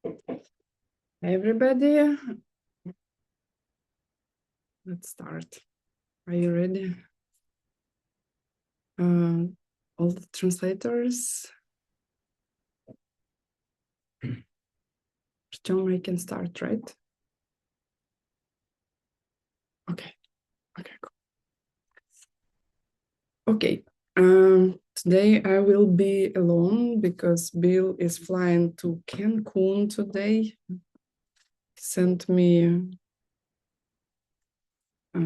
Hi, everybody. Let's start. Are you ready? All the translators. John, I can start, right? Okay. Okay, cool. Okay. Today I will be alone because Bill is flying to Cancun today. He sent me a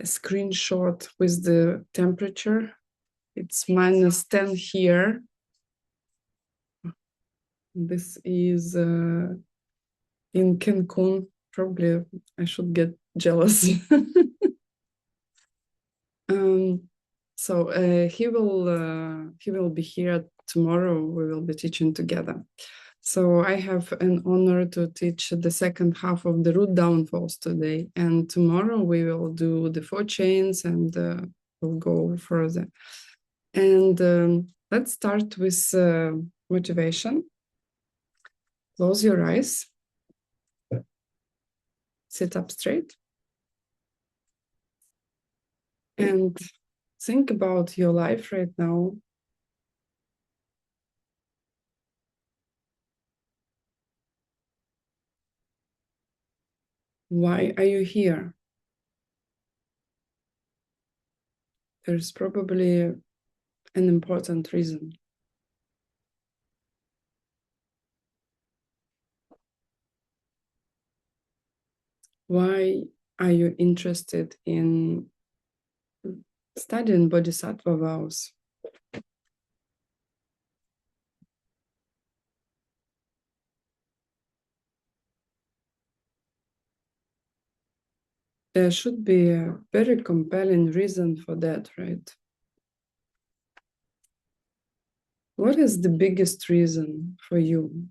screenshot with the temperature. It's -10 here. This is in Cancun. Probably I should get jealous. So he will be here tomorrow. We will be teaching together. So I have an honor to teach the second half of the root downfalls today, and tomorrow we will do the 4 chains and we'll go further. And let's start with motivation. Close your eyes. Sit up straight. And think about your life right now. Why are you here? There's probably an important reason. Why are you interested in studying Bodhisattva vows? There should be a very compelling reason for that, right? What is the biggest reason for you?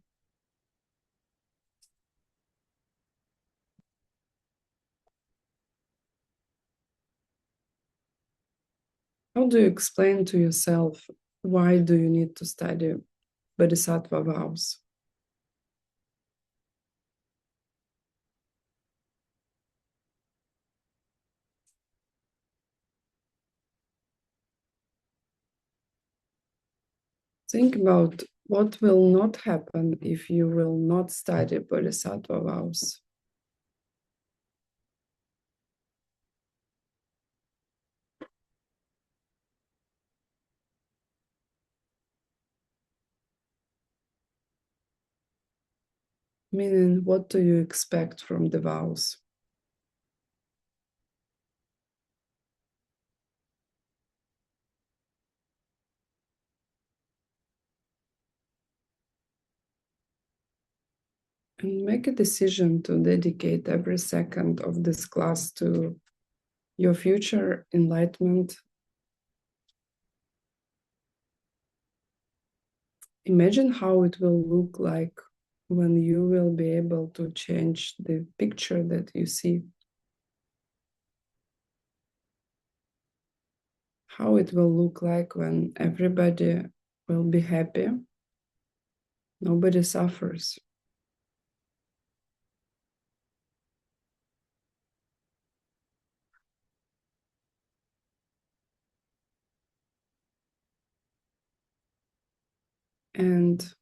How do you explain to yourself why do you need to study Bodhisattva vows? Think about what will not happen if you will not study Bodhisattva vows. Meaning, what do you expect from the vows? And make a decision to dedicate every second of this class to your future enlightenment. Imagine how it will look like when you will be able to change the picture that you see. How it will look like when everybody will be happy. Nobody suffers. And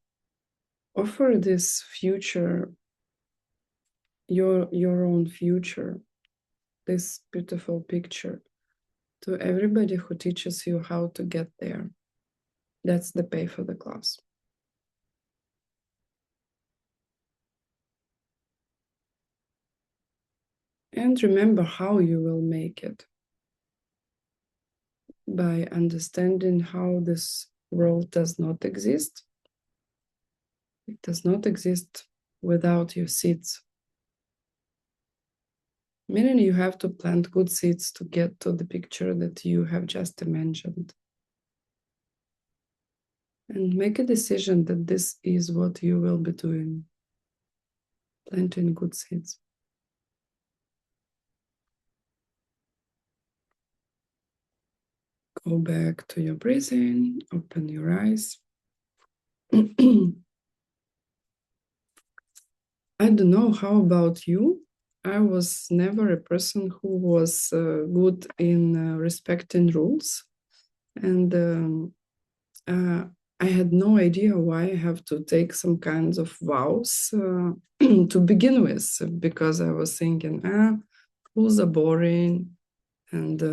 offer this future, your own future, this beautiful picture, to everybody who teaches you how to get there. That's the pay for the class. And remember how you will make it. By understanding how this world does not exist. It does not exist without your seeds. Meaning you have to plant good seeds to get to the picture that you have just imagined. And make a decision that this is what you will be doing. Planting good seeds. Go back to your breathing, open your eyes. I don't know, how about you? I was never a person who was good in respecting rules. And I had no idea why I have to take some kinds of vows to begin with, because I was thinking, rules are boring. And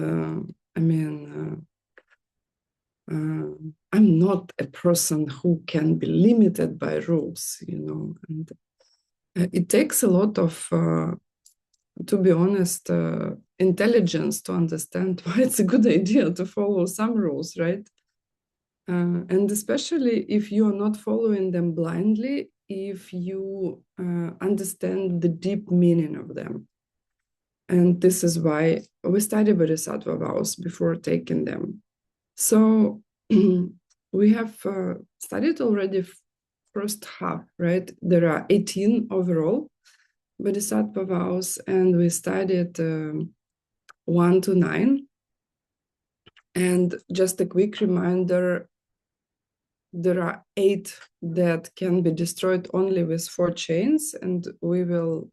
I mean, I'm not a person who can be limited by rules, and it takes a lot of, to be honest, intelligence to understand why it's a good idea to follow some rules, right? And especially if you are not following them blindly, if you understand the deep meaning of them. And this is why we study Bodhisattva vows before taking them. So we have studied already first half, right? There are 18 overall Bodhisattva vows, and we studied 1 to 9. And just a quick reminder, there are 8 that can be destroyed only with 4 chains, and we will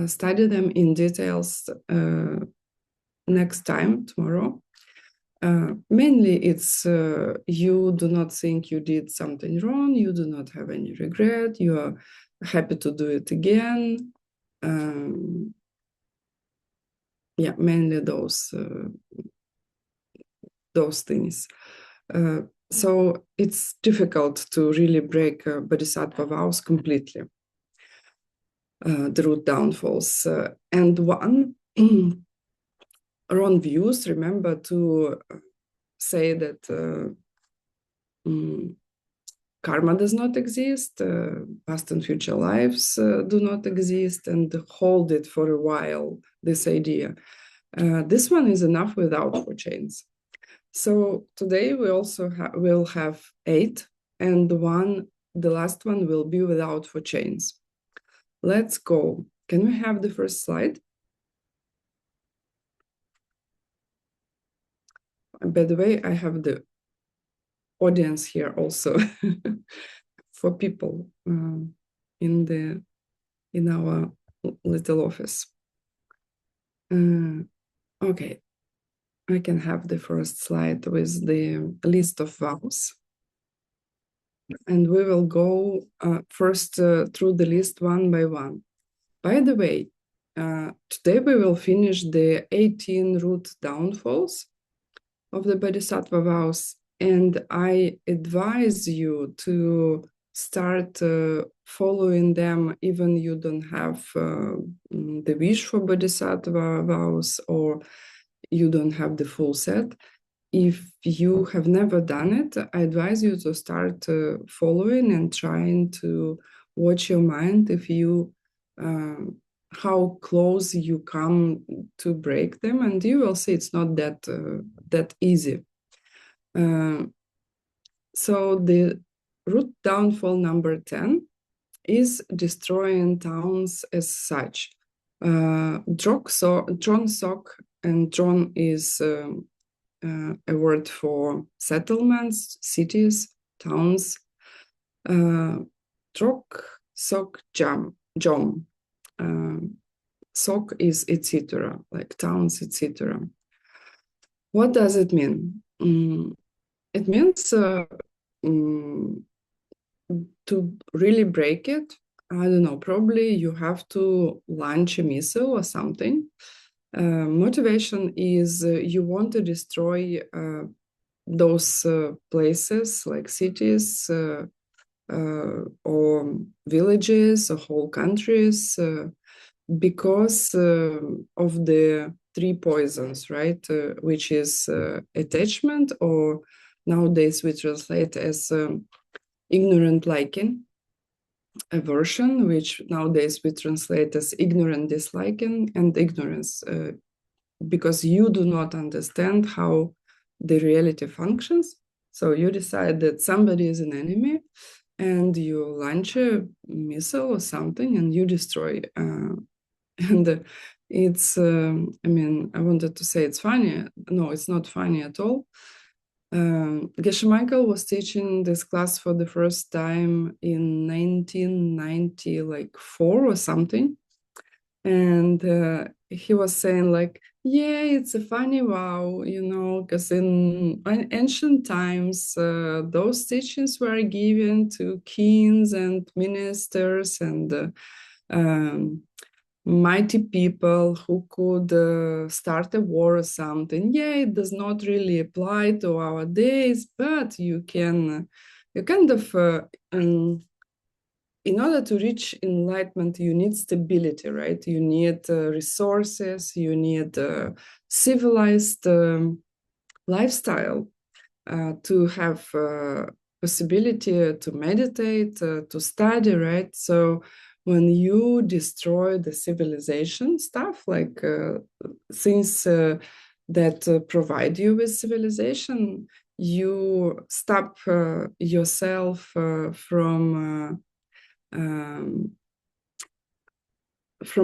study them in details next time, tomorrow. Mainly it's you do not think you did something wrong, you do not have any regret, you are happy to do it again. Yeah, mainly those things. So it's difficult to really break Bodhisattva vows completely, the root downfalls. And one, wrong views, remember to say that karma does not exist, past and future lives do not exist, and hold it for a while, this idea. This one is enough without 4 chains. So today we also will have 8, and the last one will be without 4 chains. Let's go. Can we have the first slide? By the way, I have the audience here also for people in our little office. Okay, I can have the first slide with the list of vows. And we will go first through the list one by one. By the way, today we will finish the 18 root downfalls of the Bodhisattva vows, and I advise you to start following them even you don't have the wish for Bodhisattva vows, or you don't have the full set. If you have never done it, I advise you to start following and trying to watch your mind if you how close you come to break them, and you will see it's not that easy. So the root downfall number 10 is destroying towns as such. Dron and Dron is a word for settlements, cities, towns. Trok, sok, jam, jom. Sok is etc., like towns, etc. What does it mean? It means to really break it. I don't know, probably you have to launch a missile or something. Motivation is you want to destroy those places like cities or villages or whole countries because of the 3 poisons, right? Which is attachment, or nowadays we translate as ignorant liking, aversion, which nowadays we translate as ignorant disliking, and ignorance, because you do not understand how the reality functions. So you decide that somebody is an enemy, and you launch a missile or something, and you destroy. And it's, I mean, I wanted to say it's funny. No, it's not funny at all. McMichael was teaching this class for the first time in 1990, like 4 or something. And he was saying like, yeah, it's a funny vow, because in ancient times, those teachings were given to kings and ministers and mighty people who could start a war or something. Yeah, it does not really apply to our days, but you kind of in order to reach enlightenment, you need stability, right? You need resources, you need civilized lifestyle to have possibility to meditate, to study, right? So when you destroy the civilization stuff, like things that provide you with civilization, you stop yourself from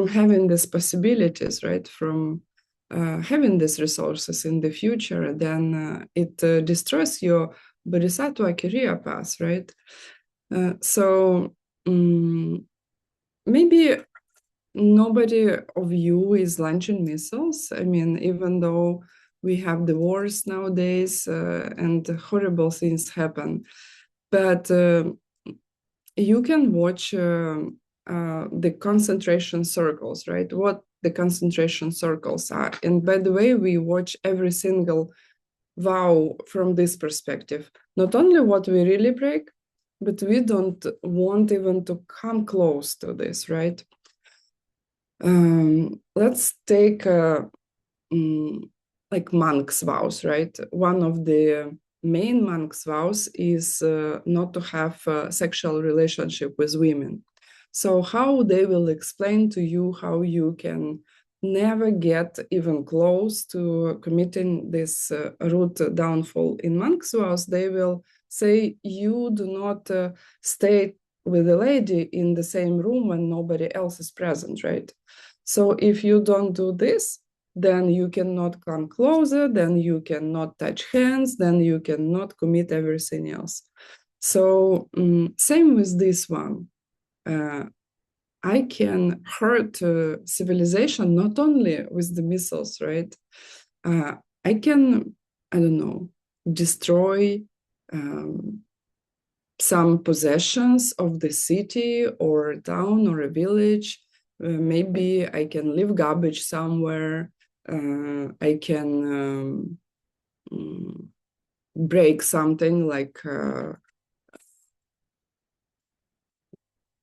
having these possibilities, right? From having these resources in the future, then it destroys your bodhisattva career path, right? So maybe nobody of you is launching missiles. I mean, even though we have the wars nowadays and horrible things happen, but you can watch the concentration circles, right? What the concentration circles are. And by the way, we watch every single vow from this perspective. Not only what we really break, but we don't want even to come close to this, right? Let's take like monks' vows, right? One of the main monks' vows is not to have a sexual relationship with women. So how they will explain to you how you can never get even close to committing this root downfall in monks' vows, they will say you do not stay with a lady in the same room when nobody else is present, right? So if you don't do this, then you cannot come closer, then you cannot touch hands, then you cannot commit everything else. So same with this one. I can hurt civilization not only with the missiles, right? I can, I don't know, destroy some possessions of the city or a town or a village. Maybe I can leave garbage somewhere. I can break something like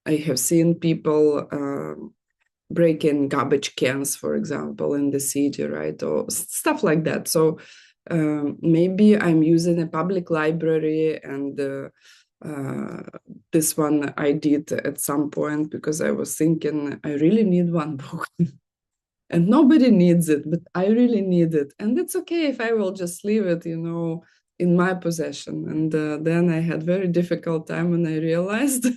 I have seen people breaking garbage cans, for example, in the city, right? Or stuff like that. So maybe I'm using a public library and this one I did at some point because I was thinking I really need one book. And nobody needs it, but I really need it. And it's okay if I will just leave it, in my possession. And then I had very difficult time when I realized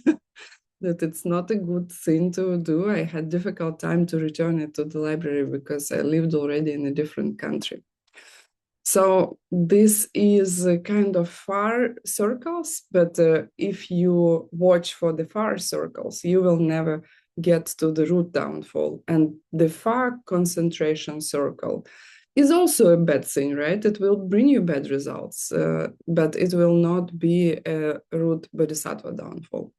that it's not a good thing to do. I had difficult time to return it to the library because I lived already in a different country. So this is kind of far circles, but if you watch for the far circles, you will never get to the root downfall. And the far concentration circle is also a bad thing, right? It will bring you bad results, but it will not be a root bodhisattva downfall.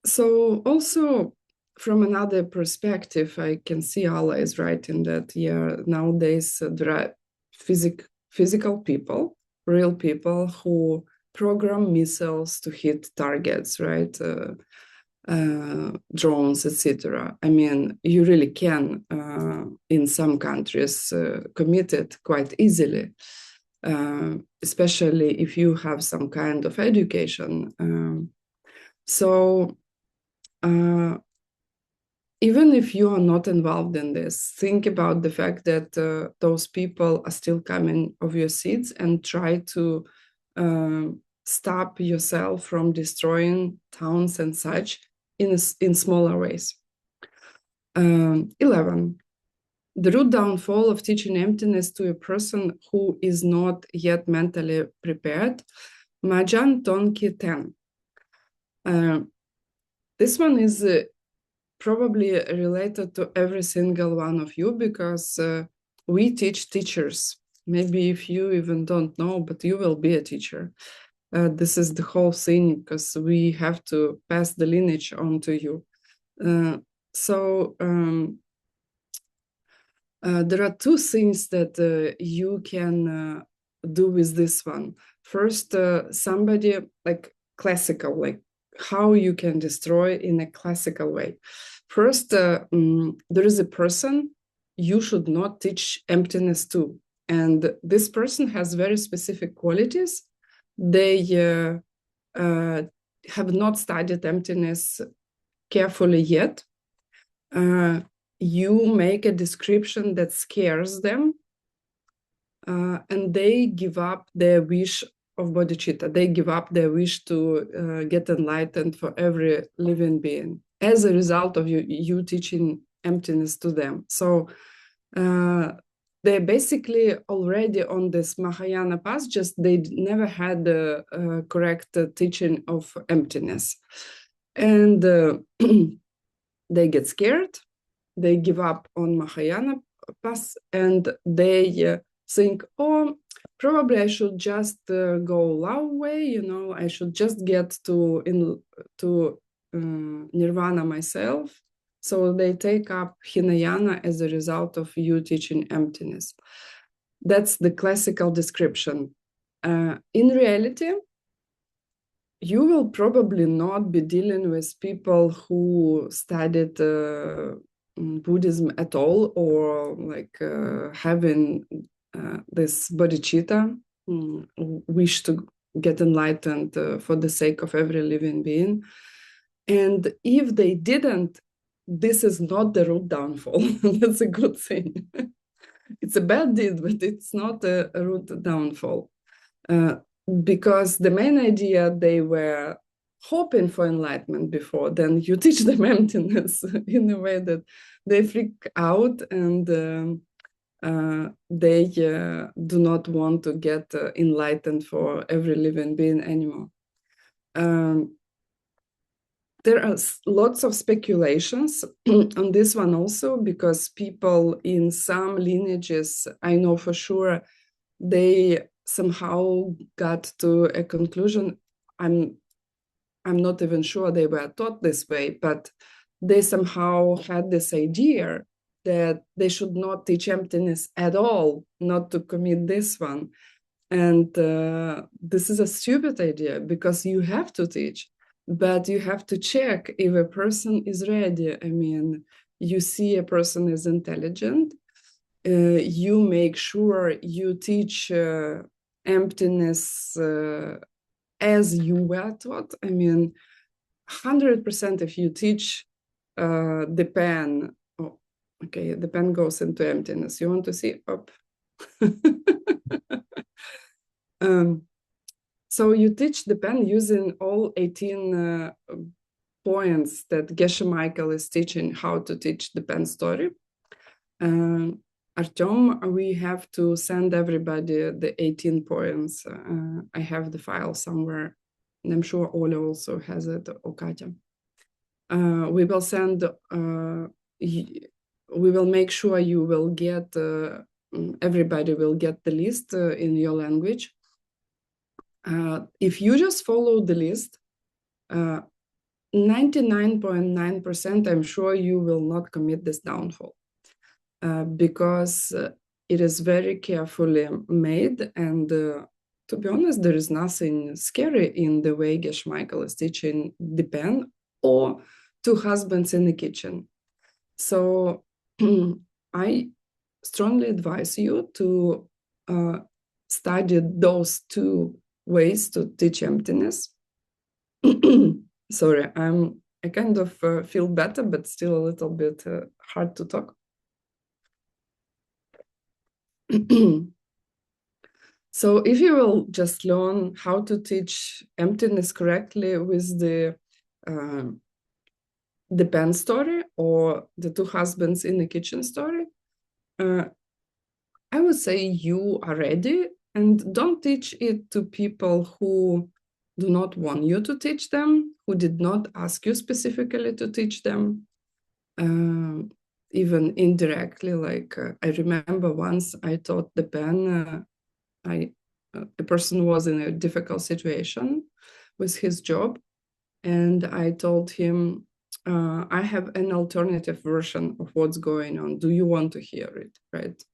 So also from another perspective, I can see allies writing that, yeah, nowadays there are physical people, real people who program missiles to hit targets, right? Drones, etc. I mean, you really can, in some countries, commit it quite easily, especially if you have some kind of education. So even if you are not involved in this, think about the fact that those people are still coming of your seeds and try to stop yourself from destroying towns and such in smaller ways. 11. the root downfall of teaching emptiness to a person who is not yet mentally prepared. Majan Tonki 10. This one is probably related to every single one of you, because we teach teachers. Maybe if you even don't know, but you will be a teacher. This is the whole thing, because we have to pass the lineage on to you. There are two things that you can do with this one. First, somebody like classical, like how you can destroy in a classical way. First, there is a person you should not teach emptiness to. And this person has very specific qualities. They have not studied emptiness carefully yet. You make a description that scares them, and they give up their wish of bodhicitta. They give up their wish to get enlightened for every living being as a result of you teaching emptiness to them. So they're basically already on this Mahayana path, just they never had the correct teaching of emptiness. And they get scared, they give up on Mahayana path, and they think, oh, probably I should just go Lao way, I should just get to Nirvana myself. So they take up Hinayana as a result of you teaching emptiness. That's the classical description. In reality, you will probably not be dealing with people who studied Buddhism at all, or like having this bodhicitta, wish to get enlightened for the sake of every living being. And if they didn't, this is not the root downfall. That's a good thing. It's a bad deed, but it's not a root downfall. Because the main idea, they were hoping for enlightenment before, then you teach them emptiness in a way that they freak out, and they do not want to get enlightened for every living being anymore. There are lots of speculations on this one also, because people in some lineages, I know for sure, they somehow got to a conclusion. I'm not even sure they were taught this way, but they somehow had this idea that they should not teach emptiness at all, not to commit this one. And this is a stupid idea, because you have to teach, but you have to check if a person is ready. I mean, you see a person is intelligent, you make sure you teach emptiness as you were taught. I mean, 100% if you teach the pen, oh, okay, the pen goes into emptiness. You want to see? Up. So you teach the pen using all 18 points that McMichael is teaching how to teach the pen story. Artem, we have to send everybody the 18 points. I have the file somewhere, and I'm sure Ola also has it, or Katya. We will send, we will make sure you will get, everybody will get the list in your language. If you just follow the list, 99.9%, I'm sure you will not commit this downfall. Because it is very carefully made, and to be honest, there is nothing scary in the way McMichael is teaching the pen or two husbands in the kitchen. So I strongly advise you to study those two ways to teach emptiness. Sorry, I kind of feel better, but still a little bit hard to talk. So if you will just learn how to teach emptiness correctly with the pen story or the two husbands in the kitchen story, I would say you are ready, and don't teach it to people who do not want you to teach them, who did not ask you specifically to teach them, even indirectly. Like I remember once I taught the pen, a person was in a difficult situation with his job, and I told him, I have an alternative version of what's going on. Do you want to hear it? Right?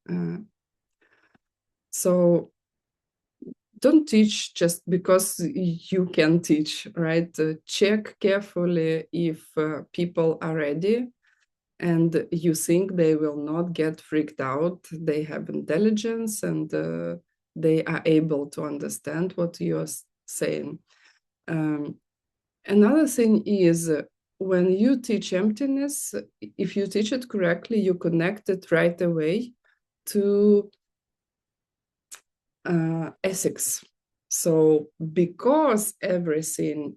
So don't teach just because you can teach, right? Check carefully if people are ready and you think they will not get freaked out. They have intelligence and they are able to understand what you're saying. Another thing is when you teach emptiness, if you teach it correctly, you connect it right away to ethics. So because everything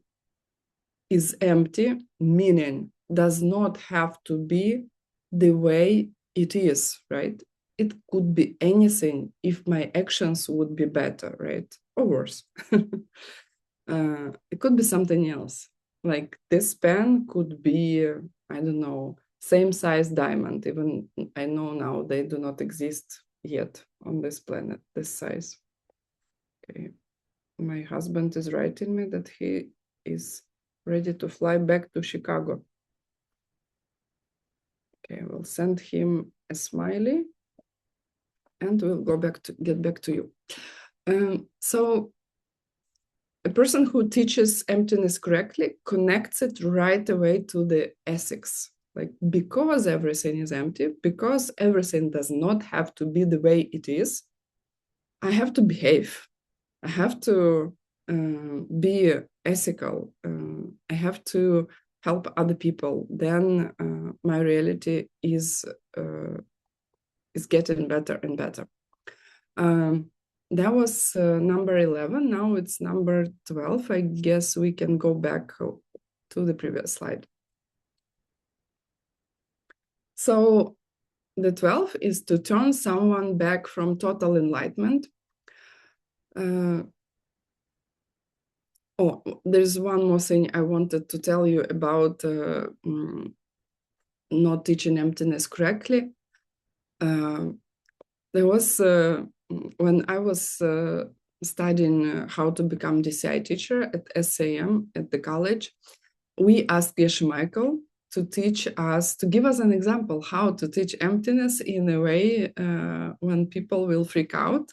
is empty, meaning does not have to be the way it is, right? It could be anything if my actions would be better, right? Or worse. It could be something else. Like this pen could be, I don't know, same size diamond. Even I know now they do not exist yet on this planet, this size. Okay. My husband is writing me that he is ready to fly back to Chicago. Okay, we'll send him a smiley and we'll get back to you. So a person who teaches emptiness correctly connects it right away to the ethics. Like because everything is empty, because everything does not have to be the way it is, I have to behave. I have to be ethical. I have to help other people. Then my reality is getting better and better. That was number 11. Now it's number 12. I guess we can go back to the previous slide. So the 12 is to turn someone back from total enlightenment. Oh, there's one more thing I wanted to tell you about not teaching emptiness correctly. There was, when I was studying how to become DCI teacher at SAM at the college, we asked McMichael to teach us, to give us an example how to teach emptiness in a way when people will freak out.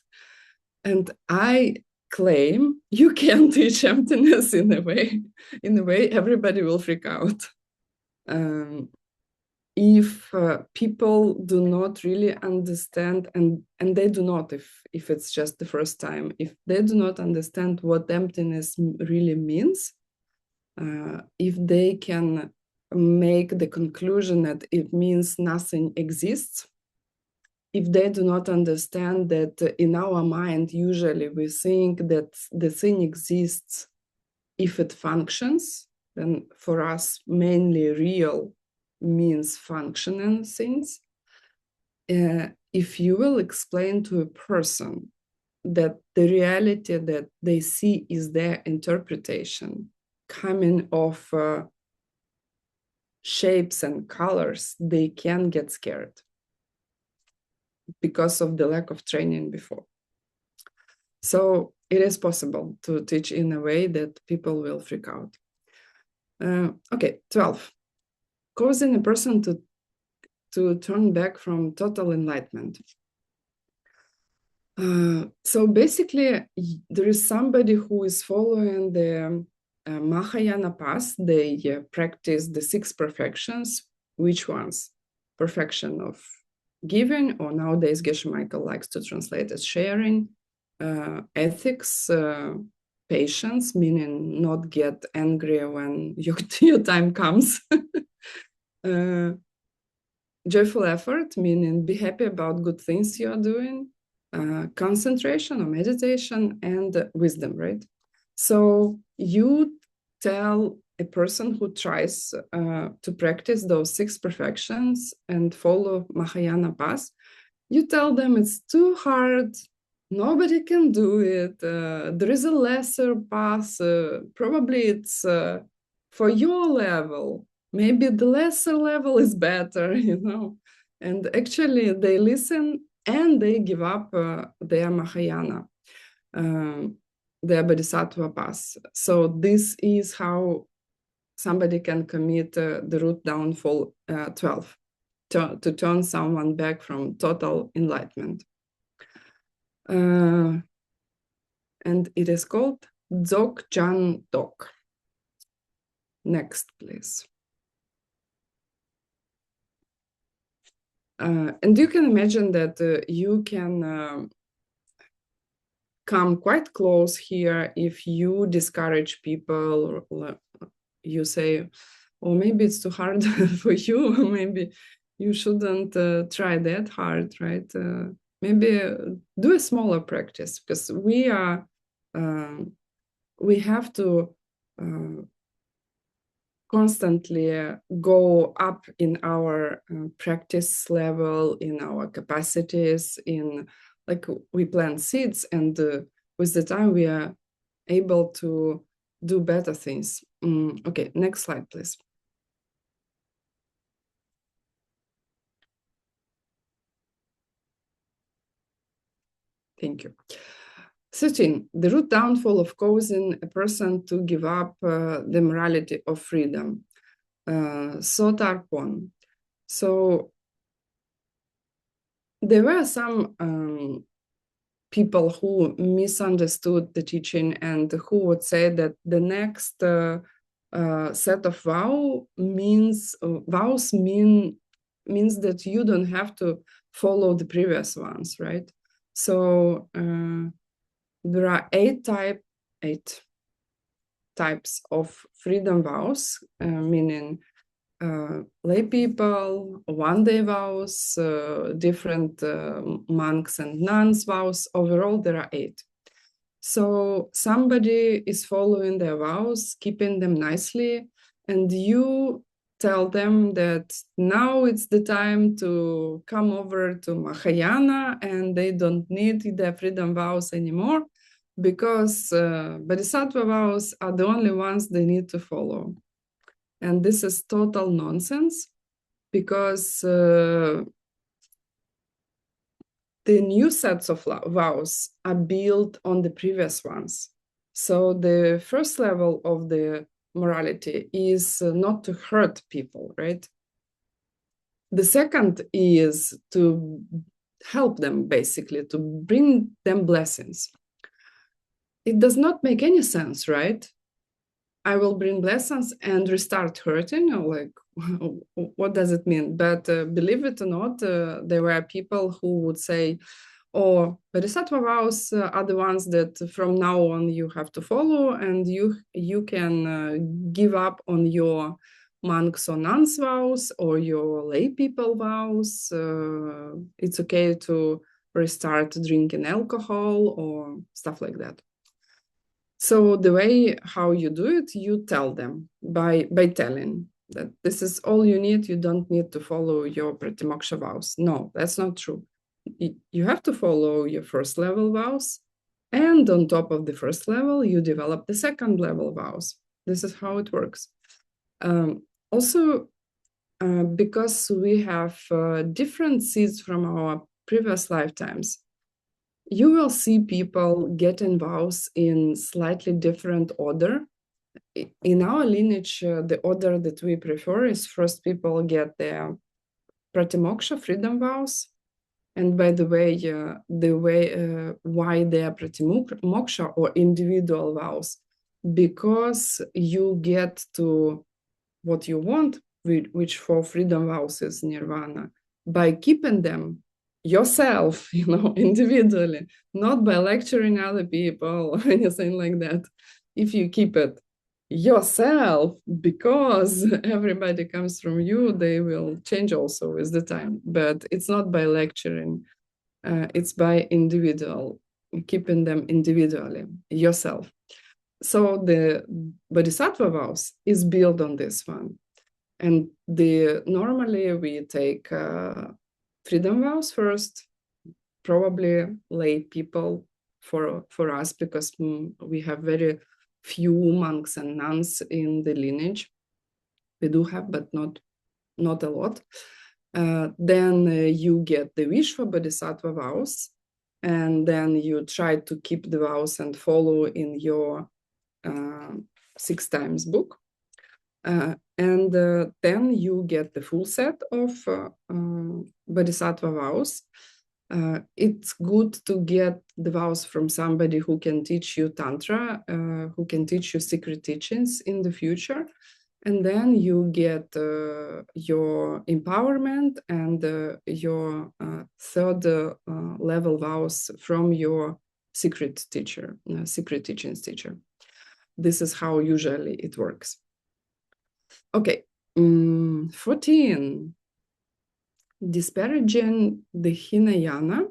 And I claim you can teach emptiness in a way everybody will freak out. If people do not really understand, and they do not if it's just the first time, if they do not understand what emptiness really means, if they can make the conclusion that it means nothing exists, if they do not understand that in our mind, usually we think that the thing exists if it functions, then for us, mainly real means functioning things. If you will explain to a person that the reality that they see is their interpretation coming of shapes and colors, they can get scared because of the lack of training before. So it is possible to teach in a way that people will freak out. Okay, 12. Causing a person to turn back from total enlightenment. So basically, there is somebody who is following the Mahayana path. They practice the 6 perfections. Which ones? Perfection of giving, or nowadays Geshe-Michael likes to translate as sharing, ethics, patience, meaning not get angry when your time comes, joyful effort, meaning be happy about good things you are doing, concentration or meditation, and wisdom, right? So you tell a person who tries to practice those 6 perfections and follow Mahayana path, You tell them it's too hard, nobody can do it, there is a lesser path, probably it's for your level, maybe the lesser level is better, and actually they listen and they give up their Mahayana, their Bodhisattva path. So this is how somebody can commit the root downfall 12, to turn someone back from total enlightenment. And it is called Dzogchen Dok. Next, please. And you can imagine that you can come quite close here if you discourage people. You say, oh, maybe it's too hard for you. Maybe you shouldn't try that hard, right? Maybe do a smaller practice, because we have to constantly go up in our practice level, in our capacities, like we plant seeds, and with the time we are able to do better things. Okay, next slide, please. Thank you. 13, the root downfall of causing a person to give up the morality of freedom. Sotarpon. So there were some people who misunderstood the teaching and who would say that the next set of vows means that you don't have to follow the previous ones, right? So there are eight types of freedom vows, meaning lay people, one-day vows, different monks and nuns vows. Overall, there are 8. So somebody is following their vows, keeping them nicely, and you tell them that now it's the time to come over to Mahayana, and they don't need their freedom vows anymore, because Bodhisattva vows are the only ones they need to follow. And this is total nonsense, because the new sets of vows are built on the previous ones. So the first level of the morality is not to hurt people, right? The second is to help them, basically, to bring them blessings. It does not make any sense, right? I will bring blessings and restart hurting, or like, what does it mean? But believe it or not, there were people who would say, oh, Bodhisattva vows are the ones that from now on you have to follow, and you can give up on your monks or nuns vows or your lay people vows. It's okay to restart drinking alcohol or stuff like that. So the way how you do it, you tell them by telling that this is all you need. You don't need to follow your pratimoksha vows. No, that's not true. You have to follow your first level vows, and on top of the first level, you develop the second level vows. This is how it works. Also, because we have different seeds from our previous lifetimes, you will see people getting vows in slightly different order. In our lineage, the order that we prefer is first people get their pratimoksha freedom vows. And by the way, why they are pratimoksha or individual vows, because you get to what you want, which for freedom vows is nirvana, by keeping them yourself, individually, not by lecturing other people or anything like that. If you keep it yourself, because everybody comes from you, they will change also with the time. But it's not by lecturing, it's by individual, keeping them individually, yourself. So the Bodhisattva vows is built on this one. And normally we take freedom vows first, probably lay people for us, because we have very few monks and nuns in the lineage. We do have, but not a lot. Then you get the wish for bodhisattva vows, and then you try to keep the vows and follow in your 6 times book. And then you get the full set of bodhisattva vows. It's good to get the vows from somebody who can teach you Tantra, who can teach you secret teachings in the future. And then you get your empowerment and your 3rd level vows from your secret teacher, secret teachings teacher. This is how usually it works. Okay, 14. Disparaging the Hinayana,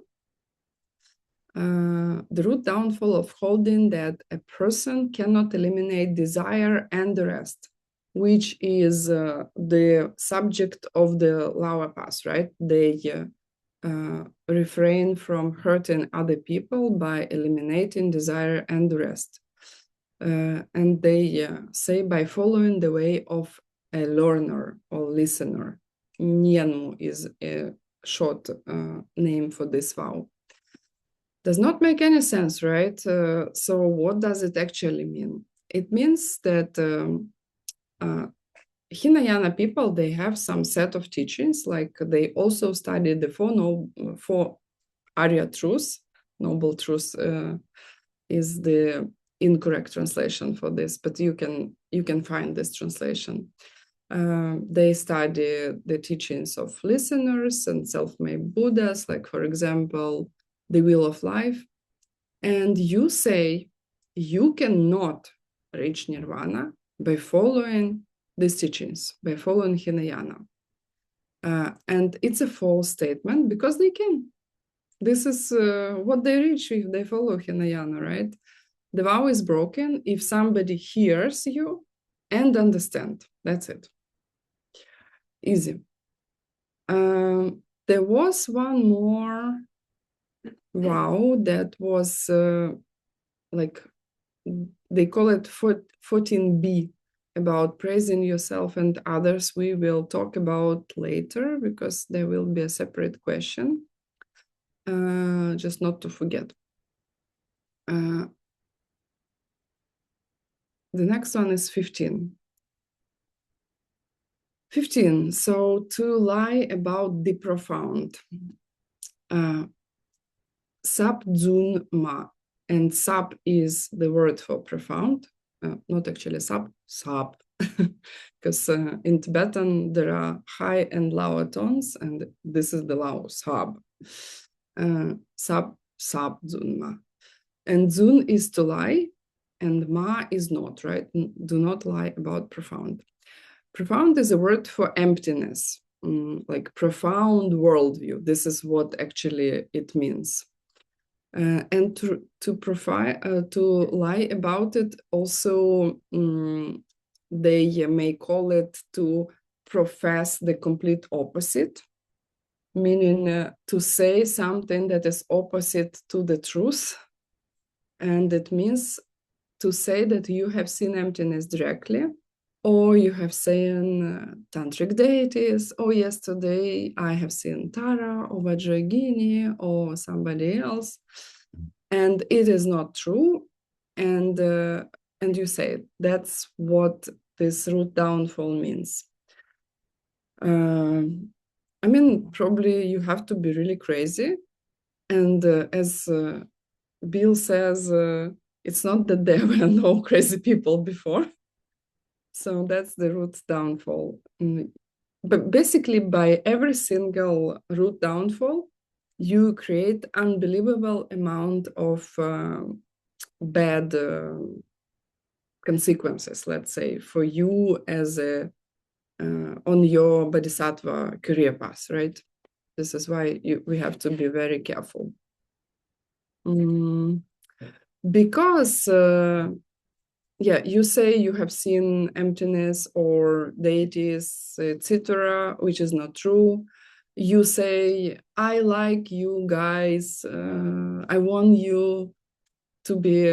the root downfall of holding that a person cannot eliminate desire and the rest, which is the subject of the lower path, right? They refrain from hurting other people by eliminating desire and the rest. And they say by following the way of a learner or listener. Nyenmu is a short name for this vow. Does not make any sense, right? So what does it actually mean? It means that Hinayana people, they have some set of teachings, like they also study the four Arya truths. Noble truths is the incorrect translation for this, but you can find this translation. They study the teachings of listeners and self-made Buddhas, like, for example, the wheel of life. And you say you cannot reach nirvana by following these teachings, by following Hinayana. And it's a false statement, because they can. This is what they reach if they follow Hinayana, right? The vow is broken if somebody hears you and understands. That's it. Easy. There was one more vow that was like, they call it 14b, about praising yourself and others. We will talk about later, because there will be a separate question, just not to forget. The next one is 15. 15, so to lie about the profound. Sap dzun ma, and sap is the word for profound, not actually sap, because in Tibetan there are high and lower tones, and this is the low, sab. Sap dzun ma. And dzun is to lie, and ma is not, right? Do not lie about profound. Profound is a word for emptiness, like profound worldview. This is what actually it means. And to lie about it also, they may call it to profess the complete opposite, meaning to say something that is opposite to the truth. And it means to say that you have seen emptiness directly, or you have seen tantric deities, or yesterday I have seen Tara or Vajrayogini or somebody else, and it is not true. And you say that's what this root downfall means. I mean, probably you have to be really crazy. And as Bill says, it's not that there were no crazy people before. So that's the root downfall. But basically, by every single root downfall, you create unbelievable amount of bad consequences, let's say, for you as a on your bodhisattva career path, right? This is why we have to be very careful. Because yeah, you say you have seen emptiness or deities, etc., which is not true. you say, I like you guys, I want you to be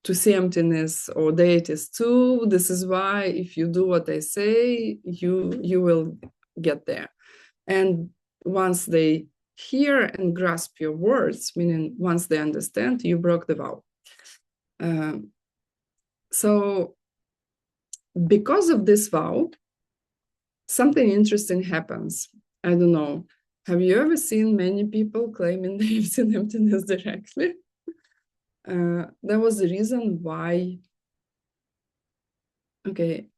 to see emptiness or deities too. This is why if you do what I say, you will get there. And once they hear and grasp your words, meaning once they understand, you broke the vow. So because of this vow, something interesting happens. I don't know. Have you ever seen many people claiming they've seen emptiness directly? That was the reason why. Okay.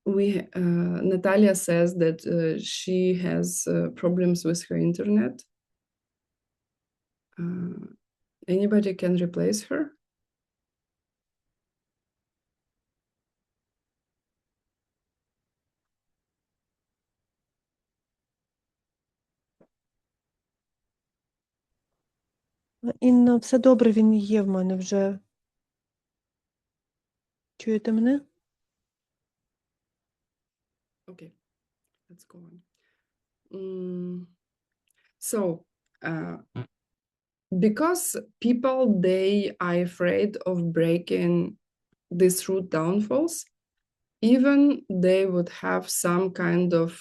Natalia says that she has problems with her internet. Anybody can replace her? Інна, все добре, він є в мене вже. Чуєте мене? Okay, let's go on. So, because people, they are afraid of breaking these root downfalls, even they would have some kind of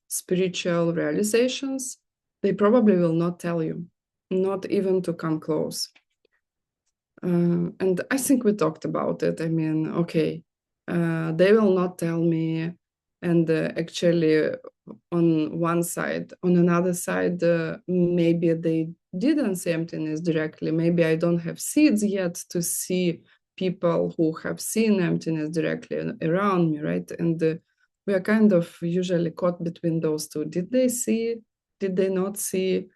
spiritual realizations, they probably will not tell you, not even to come close. And I think we talked about it. I mean, okay, they will not tell me. And actually, on one side, on another side, maybe they didn't see emptiness directly. Maybe I don't have seeds yet to see people who have seen emptiness directly around me, right? And we are kind of usually caught between those two. Did they see? Did they not see?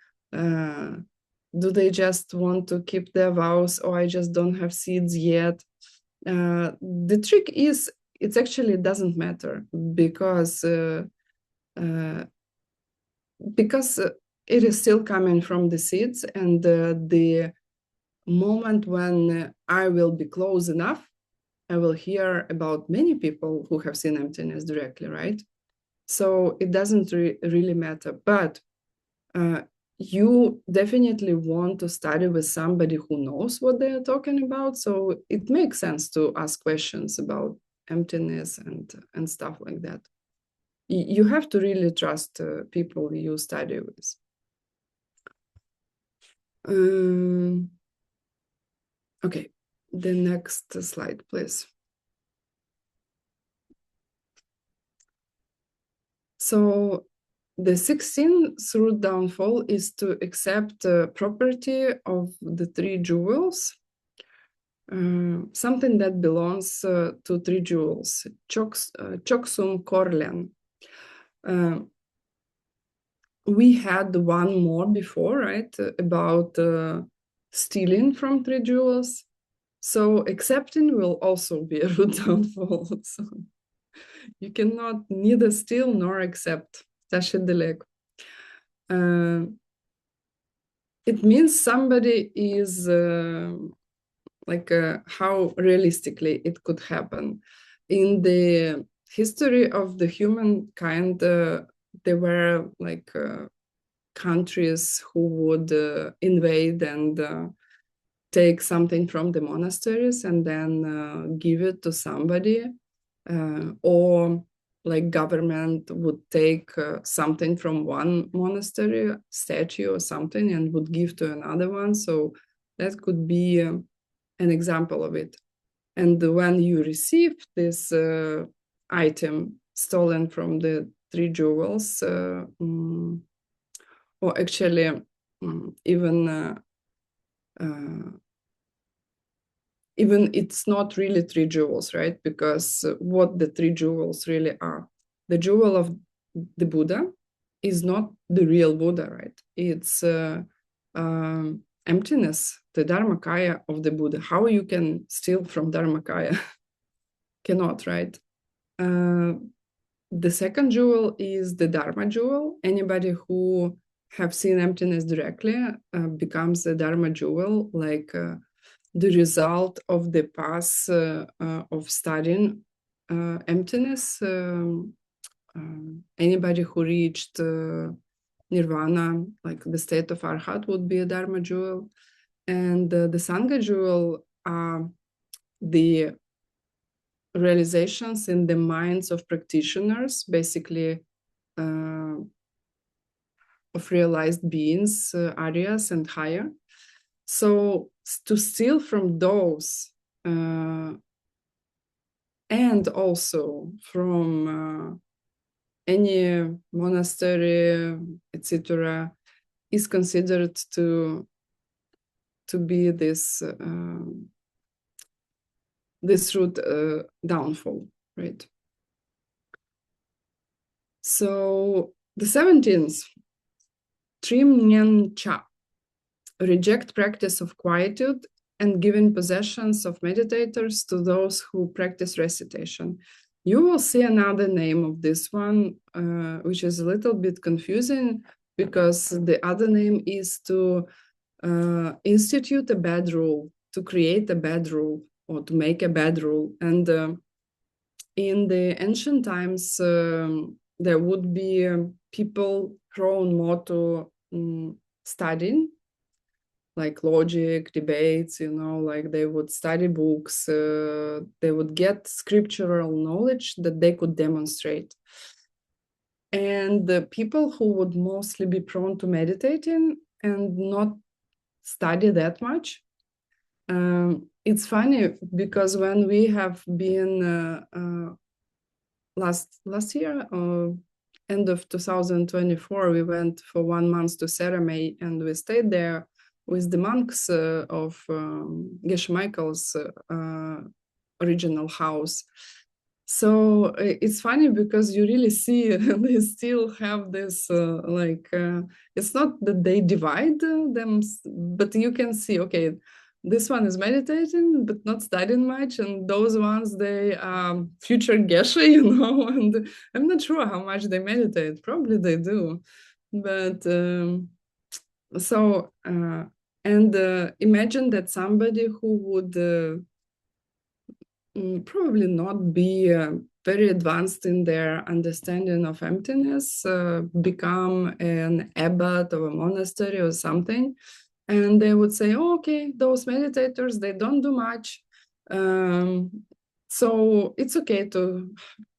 Do they just want to keep their vows, or I just don't have seeds yet? The trick is, it actually doesn't matter because it is still coming from the seeds, and the moment when I will be close enough, I will hear about many people who have seen emptiness directly, right? So it doesn't really matter, but you definitely want to study with somebody who knows what they are talking about. So it makes sense to ask questions about emptiness and stuff like that. You have to really trust people you study with. Okay, the next slide, please. So the 16th root downfall is to accept property of the three jewels, something that belongs to three jewels, choksum korlen. We had one more before, right, about stealing from three jewels. So accepting will also be a root downfall. So you cannot neither steal nor accept. It means somebody is how realistically it could happen. In the history of the humankind, there were countries who would invade and take something from the monasteries and then give it to somebody, or like government would take something from one monastery, statue or something, and would give to another one. So that could be an example of it. And when you receive this item stolen from the three jewels, or actually even it's not really three jewels, right? Because what the three jewels really are, the jewel of the Buddha is not the real Buddha, right? It's emptiness, the Dharmakaya of the Buddha. How you can steal from Dharmakaya? Cannot, right? The second jewel is the Dharma jewel. Anybody who have seen emptiness directly becomes a Dharma jewel, like the result of the path of studying emptiness anybody who reached nirvana, like the state of arhat, would be a dharma jewel. And the sangha jewel are the realizations in the minds of practitioners, basically of realized beings, Aryas and higher. So to steal from those and also from any monastery, etc., is considered to be this this root downfall, right? So the 17th, Trim Nyen Cha, reject practice of quietude and giving possessions of meditators to those who practice recitation. You will see another name of this one, which is a little bit confusing because the other name is to institute a bad rule, to create a bad rule or to make a bad rule. And in the ancient times, there would be people prone more to studying, like logic, debates, like they would study books, they would get scriptural knowledge that they could demonstrate. And the people who would mostly be prone to meditating and not study that much, it's funny because when we have been last year, end of 2024, we went for 1 month to Seramay and we stayed there with the monks of McMichael's original house. So it's funny because you really see they still have this it's not that they divide them, but you can see, okay, this one is meditating but not studying much, and those ones, they future geshe, and I'm not sure how much they meditate. Probably they do, but imagine that somebody who would probably not be very advanced in their understanding of emptiness, become an abbot of a monastery or something, and they would say, oh, okay, those meditators, they don't do much, so it's okay to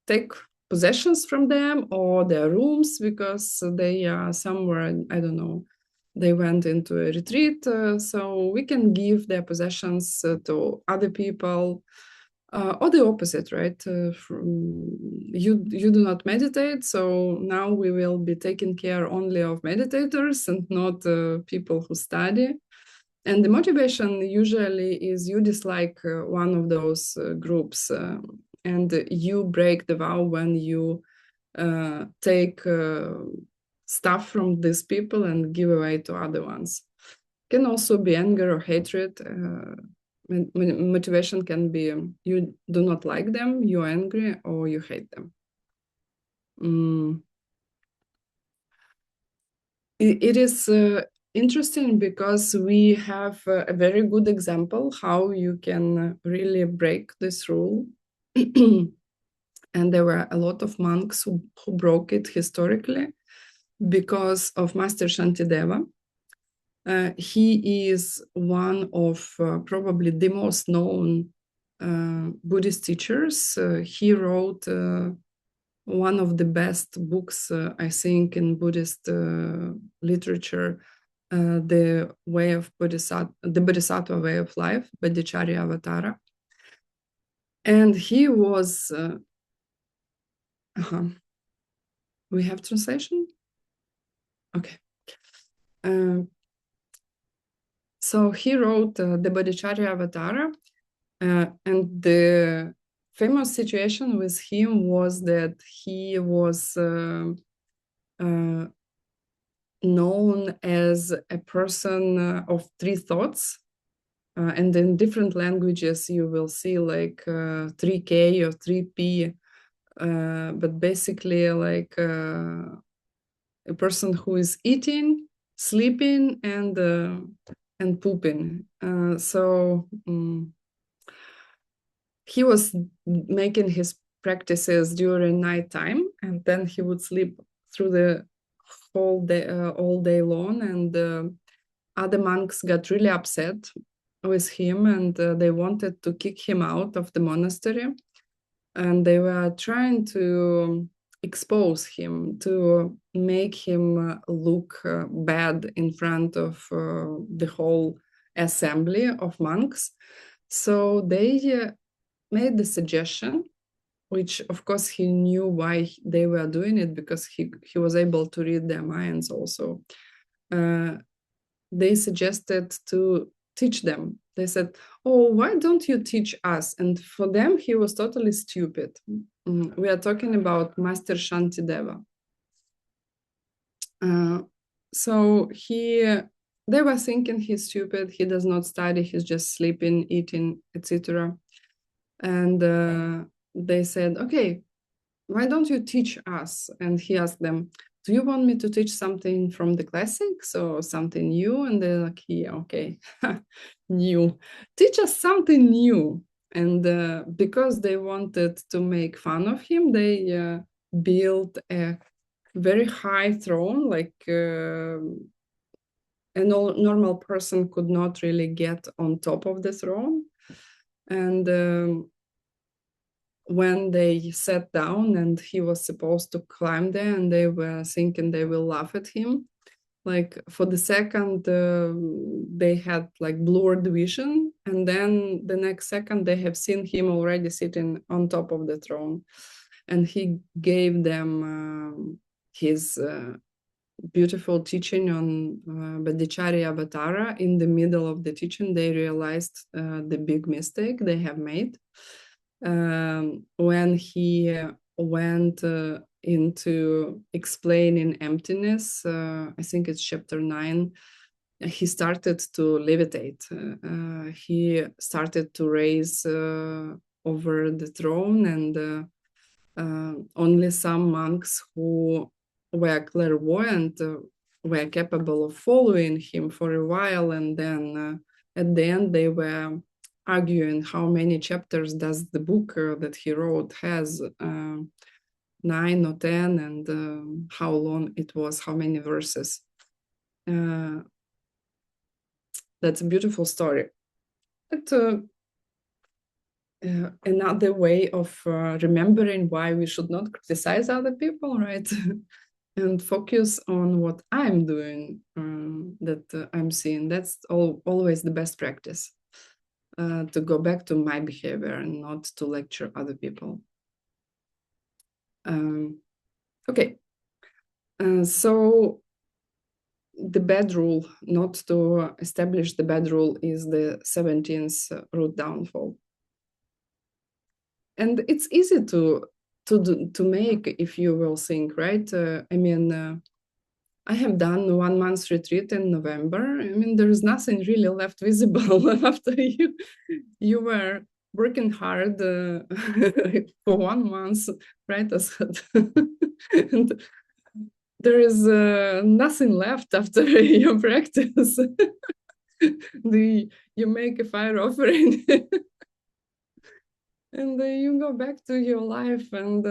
take possessions from them or their rooms because they are somewhere, I don't know, they went into a retreat, so we can give their possessions to other people. Or the opposite, right? You do not meditate, so now we will be taking care only of meditators and not people who study. And the motivation usually is you dislike one of those groups, and you break the vow when you take stuff from these people and give away to other ones. Can also be anger or hatred. Motivation can be you do not like them, you're angry, or you hate them. It is interesting because we have a very good example how you can really break this rule. And there were a lot of monks who broke it historically because of Master Shantideva. He is one of probably the most known Buddhist teachers. He wrote one of the best books, I think, in Buddhist literature, the way of the Bodhisattva way of life, Bodhicharya Avatara. And he was, we have translation? Okay. So he wrote the Bodhicharya Avatara, and the famous situation with him was that he was known as a person of three thoughts. And in different languages, you will see like 3K or 3P, but basically like a person who is eating, sleeping, and pooping. He was making his practices during nighttime, and then he would sleep through the whole day, all day long. And other monks got really upset with him, and they wanted to kick him out of the monastery. And they were trying to expose him, to make him look bad in front of the whole assembly of monks. So they made the suggestion, which of course he knew why they were doing it, because he was able to read their minds also. They suggested to teach them. They said, oh, why don't you teach us? And for them, he was totally stupid. We are talking about Master Shantideva. So they were thinking he's stupid, he does not study, he's just sleeping, eating, etc. And they said, okay, why don't you teach us? And he asked them, do you want me to teach something from the classics or something new? And they're like, yeah, okay, new. Teach us something new. And because they wanted to make fun of him, they built a very high throne, like a normal person could not really get on top of the throne. And when they sat down and he was supposed to climb there, and they were thinking they will laugh at him, like for the second they had like blurred vision, and then the next second they have seen him already sitting on top of the throne. And he gave them his beautiful teaching on Bodhicharya Avatara. In the middle of the teaching, they realized the big mistake they have made. When he went into explaining emptiness, I think it's chapter 9, he started to levitate. He started to raise over the throne, and only some monks who were clairvoyant were capable of following him for a while, and then at the end they were arguing how many chapters does the book that he wrote has, 9 or 10, and how long it was, how many verses. That's a beautiful story. But another way of remembering why we should not criticize other people, right? And focus on what I'm doing, that I'm seeing. That's always the best practice. To go back to my behavior and not to lecture other people. Okay, so the bad rule, not to establish the bad rule, is the 17th root downfall. And it's easy to make, if you will think, right? I mean, I have done 1 month retreat in November. I mean, there is nothing really left visible after you were working hard for 1 month, right? And there is nothing left after your practice. You make a fire offering and you go back to your life, and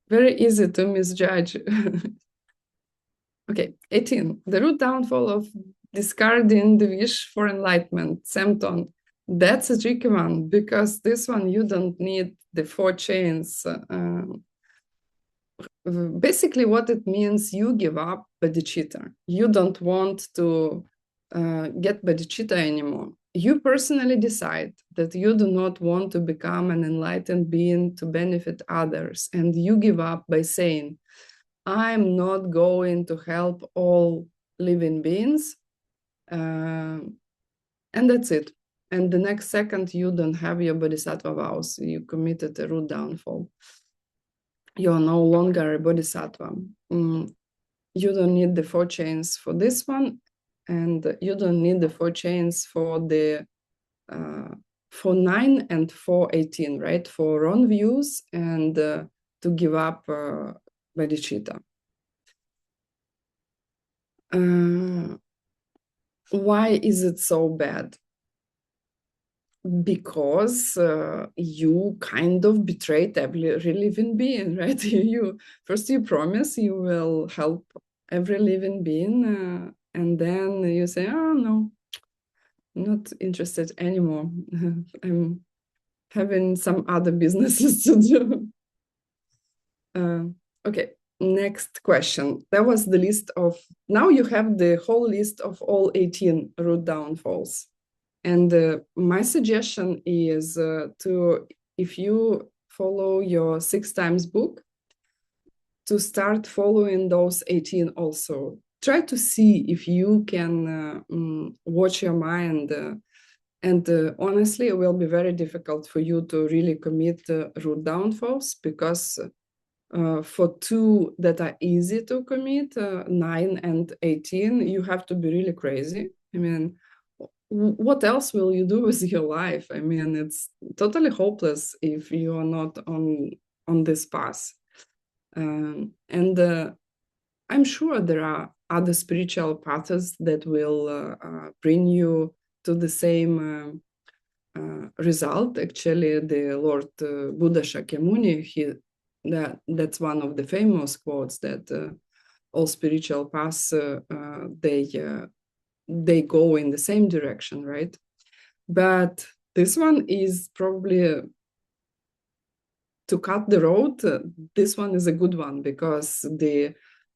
very easy to misjudge. Okay, 18. The root downfall of discarding the wish for enlightenment, Semton. That's a tricky one, because this one you don't need the 4 chains. Basically, what it means, you give up bodhicitta. You don't want to get bodhicitta anymore. You personally decide that you do not want to become an enlightened being to benefit others, and you give up by saying, I'm not going to help all living beings, and that's it. And the next second, you don't have your bodhisattva vows. You committed a root downfall. You are no longer a bodhisattva. You don't need the 4 chains for this one, and you don't need the 4 chains for the for 9 and for 18, right? For wrong views and to give up bodhicitta. Why is it so bad? because you kind of betrayed every living being, right? You first you promise you will help every living being, and then you say, "Oh no, not interested anymore. I'm having some other businesses to do." Okay, next question. That was the list of. Now you have the whole list of all 18 root downfalls. And my suggestion is if you follow your 6 times book, to start following those 18 also. Try to see if you can watch your mind. And honestly, it will be very difficult for you to really commit root downfalls, because for 2 that are easy to commit, 9 and 18, you have to be really crazy. I mean, what else will you do with your life? I mean, it's totally hopeless if you are not on this path. And I'm sure there are other spiritual paths that will bring you to the same result. Actually, the Lord Buddha Shakyamuni, that's one of the famous quotes, that all spiritual paths, they go in the same direction, right? But this one is probably, to cut the road, this one is a good one, because the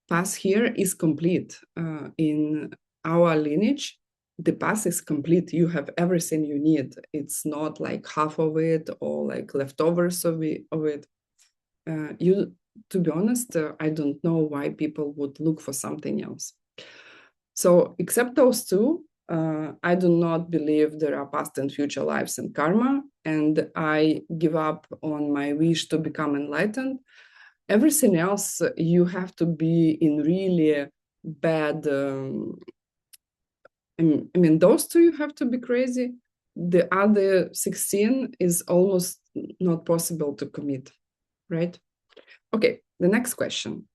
path here is complete. In our lineage, the path is complete. You have everything you need. It's not like half of it or like leftovers of it. To be honest, I don't know why people would look for something else. So except those 2, I do not believe there are past and future lives and karma, and I give up on my wish to become enlightened. Everything else, you have to be in really bad. I mean, those 2 you have to be crazy. The other 16 is almost not possible to commit, right? Okay, the next question.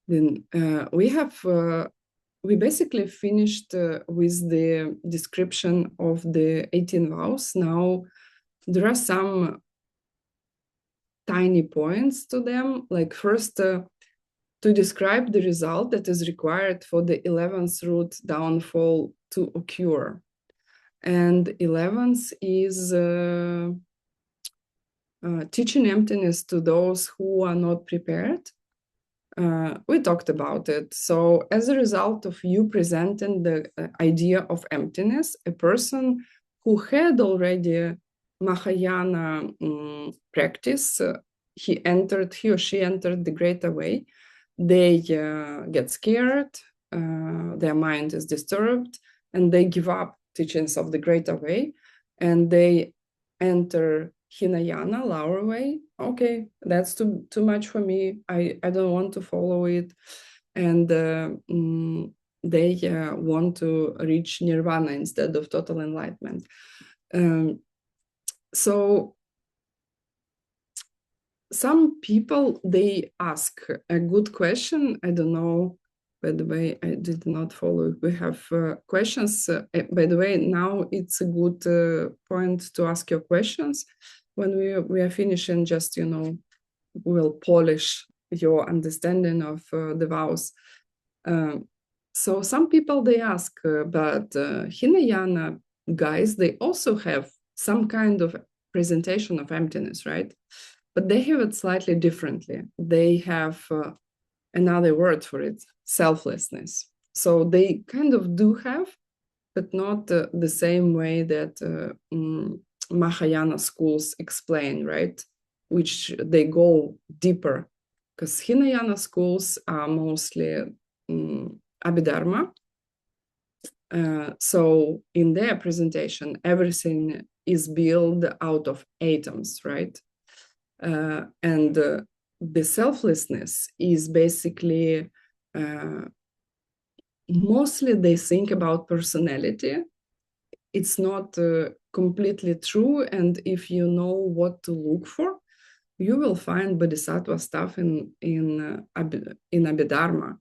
Then we basically finished with the description of the 18 vows. Now, there are some tiny points to them. Like first, to describe the result that is required for the 11th root downfall to occur. And 11th is teaching emptiness to those who are not prepared. We talked about it. So as a result of you presenting the idea of emptiness, a person who had already Mahayana practice, he or she entered the Greater Way, they get scared, their mind is disturbed, and they give up teachings of the Greater Way, and they enter Hinayana, lower way. Okay, that's too much for me. I don't want to follow it. And they want to reach nirvana instead of total enlightenment. So some people, they ask a good question. I don't know. By the way, I did not follow. We have questions. By the way, now it's a good point to ask your questions. When we are finishing, just, we'll polish your understanding of the vows. So some people, they ask, but Hinayana guys, they also have some kind of presentation of emptiness, right? But they have it slightly differently. They have another word for it, selflessness. So they kind of do have, but not the same way that Mahayana schools explain, right? Which they go deeper, because Hinayana schools are mostly Abhidharma. So in their presentation, everything is built out of atoms, right? And the selflessness is basically mostly they think about personality. It's not completely true, and if you know what to look for, you will find bodhisattva stuff in Abhidharma.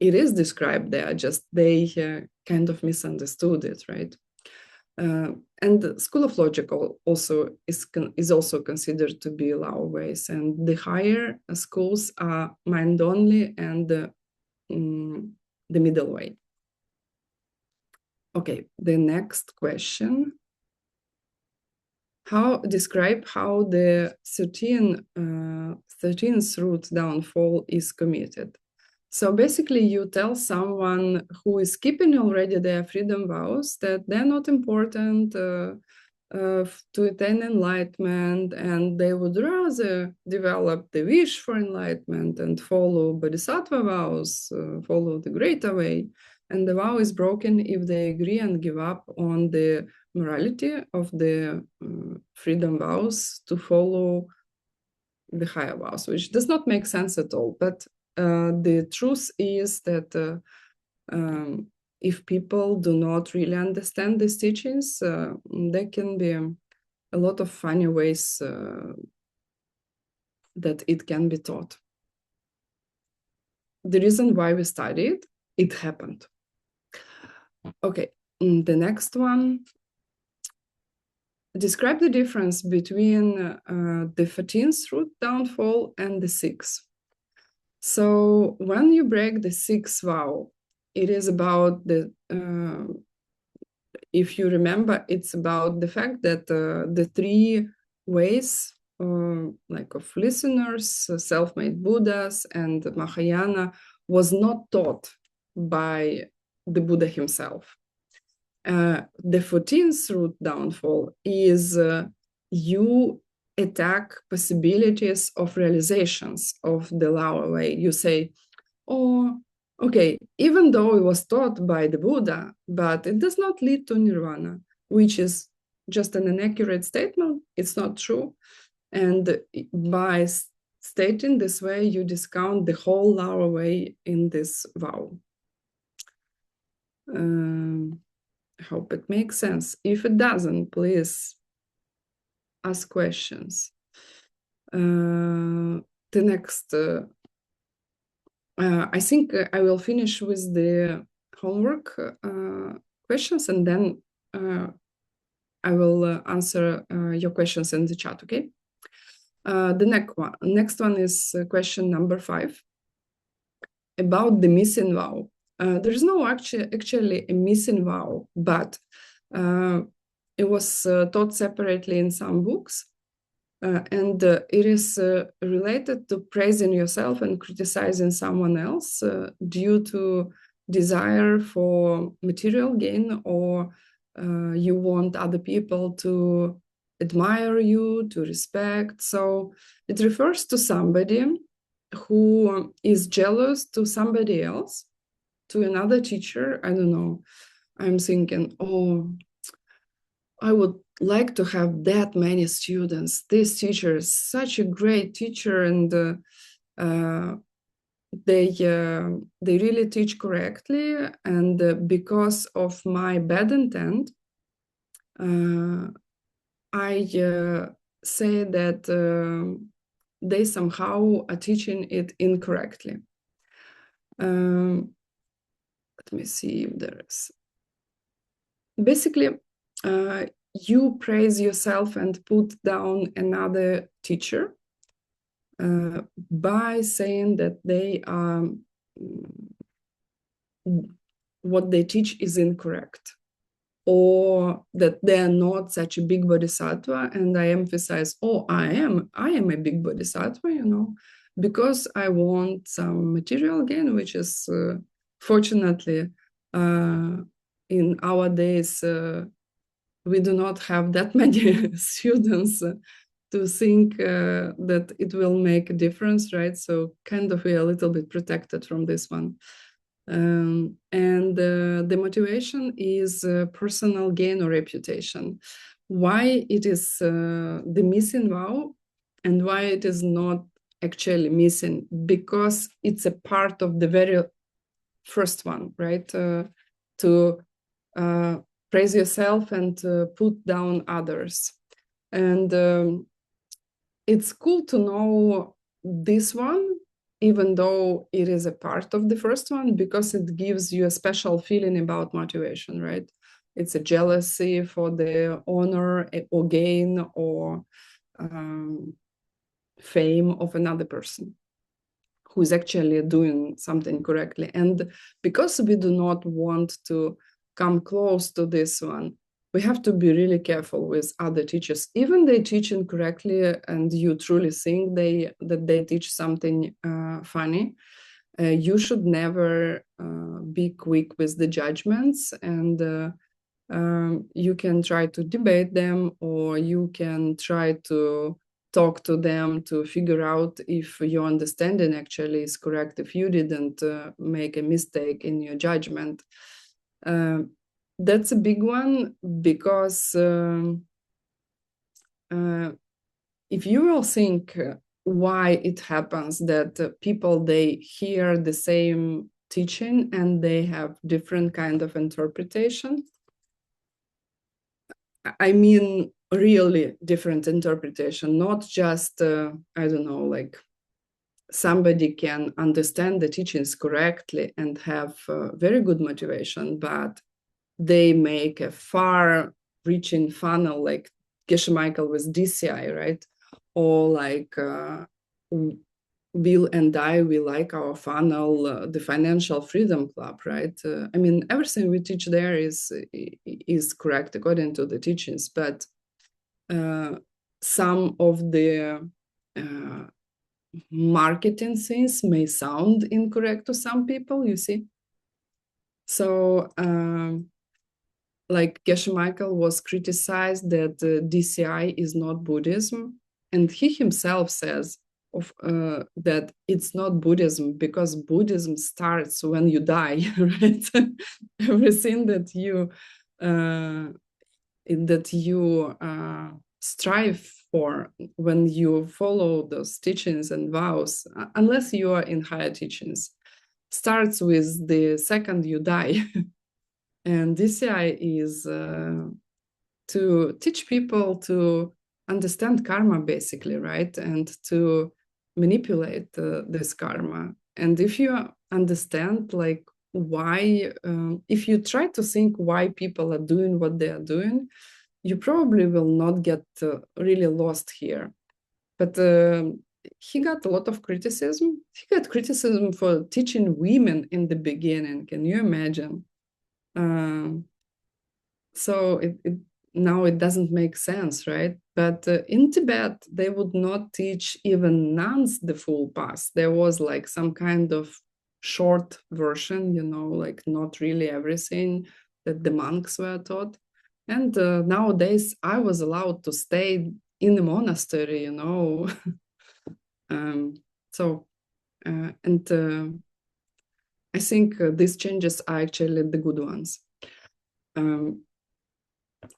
It is described there, just they kind of misunderstood it, right? And the School of Logic also is also considered to be lower ways, and the higher schools are mind only and the middle way. Okay, the next question. Describe how the 13th root downfall is committed. So basically you tell someone who is keeping already their freedom vows that they're not important to attain enlightenment, and they would rather develop the wish for enlightenment and follow bodhisattva vows, follow the greater way. And the vow is broken if they agree and give up on the morality of the freedom vows to follow the higher vows, which does not make sense at all. But the truth is that if people do not really understand these teachings, there can be a lot of funny ways that it can be taught. The reason why we studied, it happened. Okay, the next one. Describe the difference between the 14th root downfall and the 6th. So when you break the 6th vow, it is about the, if you remember, it's about the fact that the 3 ways like of listeners, self-made Buddhas and Mahayana was not taught by the Buddha himself. The 14th root downfall is you attack possibilities of realizations of the lower way. You say, oh, okay, even though it was taught by the Buddha, but it does not lead to nirvana, which is just an inaccurate statement. It's not true. And by stating this way, you discount the whole lower way in this vow. I hope it makes sense. If it doesn't, please ask questions. The next, I think I will finish with the homework questions, and then I will answer your questions in the chat, okay? The next one is question number 5 about the missing vow. There is no actually a missing vow, but it was taught separately in some books, and it is related to praising yourself and criticizing someone else due to desire for material gain, or you want other people to admire you, to respect. So it refers to somebody who is jealous to somebody else, to another teacher. I don't know, I'm thinking, oh, I would like to have that many students. This teacher is such a great teacher, and they really teach correctly. And because of my bad intent, I say that they somehow are teaching it incorrectly. Let me see if there is. Basically, you praise yourself and put down another teacher by saying that they are, what they teach is incorrect, or that they are not such a big bodhisattva. And I emphasize, oh, I am a big bodhisattva, you know, because I want some material gain, which is fortunately in our days we do not have that many students to think that it will make a difference, right? So kind of we are a little bit protected from this one. And the motivation is personal gain or reputation. Why it is the missing vow and why it is not actually missing? Because it's a part of the very first one, right? To praise yourself and put down others. And it's cool to know this one, even though it is a part of the first one, because it gives you a special feeling about motivation, right? it's a jealousy for the honor or gain or fame of another person who is actually doing something correctly. And because we do not want to come close to this one, we have to be really careful with other teachers. Even they teach incorrectly and you truly think that they teach something funny, you should never be quick with the judgments, and you can try to debate them, or you can try to talk to them to figure out if your understanding actually is correct, if you didn't make a mistake in your judgment. That's a big one, because if you will think why it happens that people, they hear the same teaching and they have different kind of interpretation. I mean, really different interpretation, not just, I don't know, like somebody can understand the teachings correctly and have very good motivation, but they make a far-reaching funnel, like McMichael with DCI, right? Or like Bill and I, we like our funnel, the Financial Freedom Club, right? I mean, everything we teach there is correct according to the teachings, but some of the marketing things may sound incorrect to some people, you see. So like McMichael was criticized that DCI is not Buddhism, and he himself says that it's not Buddhism because Buddhism starts when you die, right? Everything that you strive for when you follow those teachings and vows, unless you are in higher teachings, starts with the second you die. And DCI is to teach people to understand karma, basically, right? And to manipulate this karma. And if you understand, like, why, if you try to think why people are doing what they are doing, you probably will not get really lost here. But he got a lot of criticism. He got criticism for teaching women in the beginning. Can you imagine? So now it doesn't make sense, right? But in Tibet, they would not teach even nuns the full path. There was like some kind of short version, like not really everything that the monks were taught. And nowadays, I was allowed to stay in the monastery, I think these changes are actually the good ones.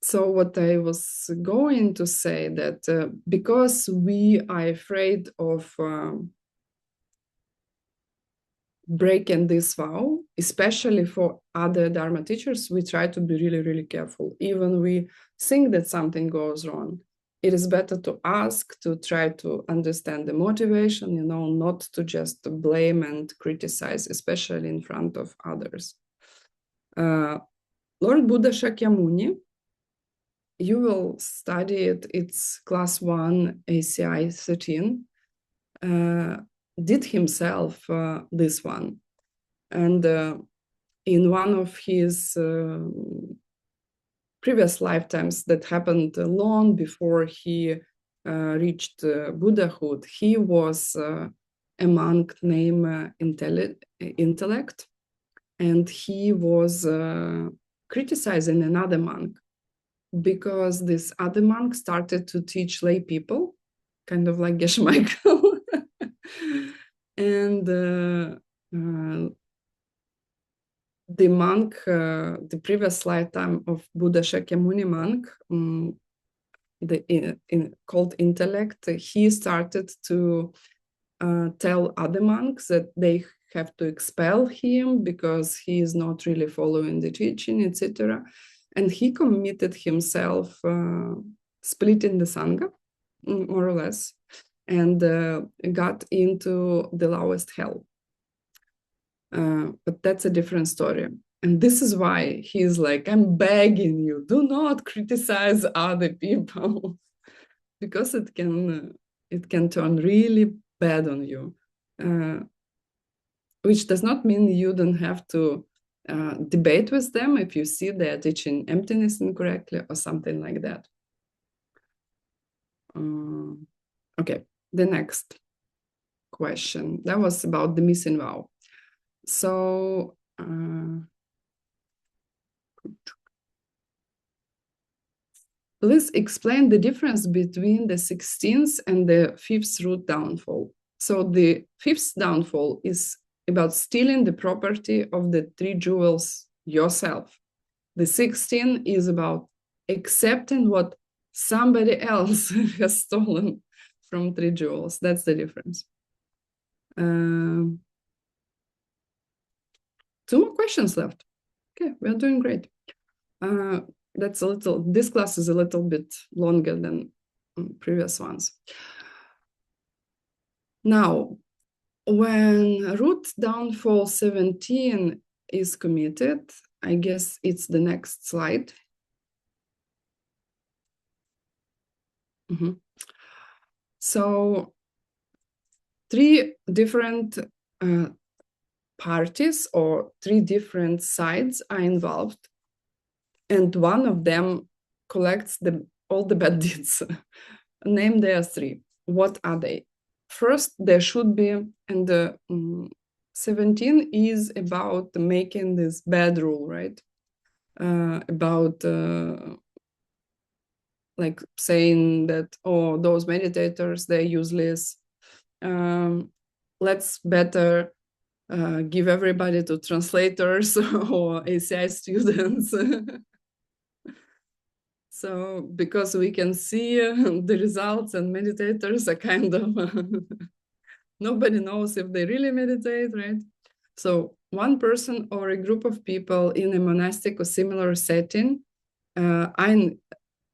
So what I was going to say that because we are afraid of breaking this vow, especially for other Dharma teachers, we try to be really, really careful. Even we think that something goes wrong, it is better to ask, to try to understand the motivation, not to just blame and criticize, especially in front of others. Lord Buddha Shakyamuni, you will study it, it's class 1 ACI 13, did himself this one. And in one of his previous lifetimes that happened long before he reached Buddhahood, he was a monk named Intellect, and he was criticizing another monk because this other monk started to teach lay people, kind of like McMichael. And the monk, the previous lifetime of Buddha Shakyamuni monk, called Intellect, he started to tell other monks that they have to expel him because he is not really following the teaching, etc. And he committed himself splitting the Sangha, more or less, and got into the lowest hell. But that's a different story. And this is why he's like, I'm begging you, do not criticize other people because it can turn really bad on you, which does not mean you don't have to debate with them if you see they're teaching emptiness incorrectly or something like that. Okay, the next question. That was about the missing vow. So please explain the difference between the 16th and the 5th root downfall. So the 5th downfall is about stealing the property of the 3 jewels yourself. The 16th is about accepting what somebody else has stolen from 3 jewels. That's the difference. 2 more questions left. Okay, we're doing great. This class is a little bit longer than previous ones. Now, when root downfall 17 is committed, I guess it's the next slide. So 3 different parties or 3 different sides are involved. And one of them collects all the bad deeds. Name their 3. What are they? First, there should be, and the 17 is about making this bad rule, right? About like saying that, oh, those meditators, they're useless. Let's better give everybody to translators or ACI students. So because we can see the results and meditators are kind of, nobody knows if they really meditate, right? So one person or a group of people in a monastic or similar setting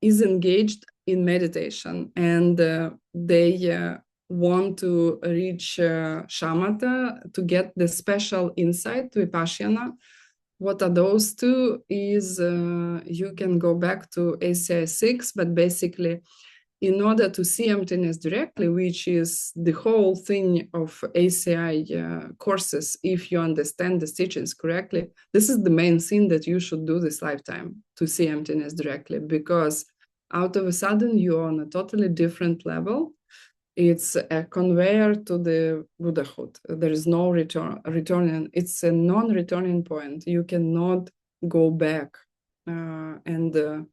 is engaged in meditation, and they want to reach shamatha to get the special insight, vipassana. What are those 2 is you can go back to ACI 6, but basically in order to see emptiness directly, which is the whole thing of ACI courses, if you understand the teachings correctly, this is the main thing that you should do this lifetime, to see emptiness directly, because out of a sudden you're on a totally different level. It's a conveyor to the Buddhahood. There is no returning. It's a non-returning point. You cannot go back and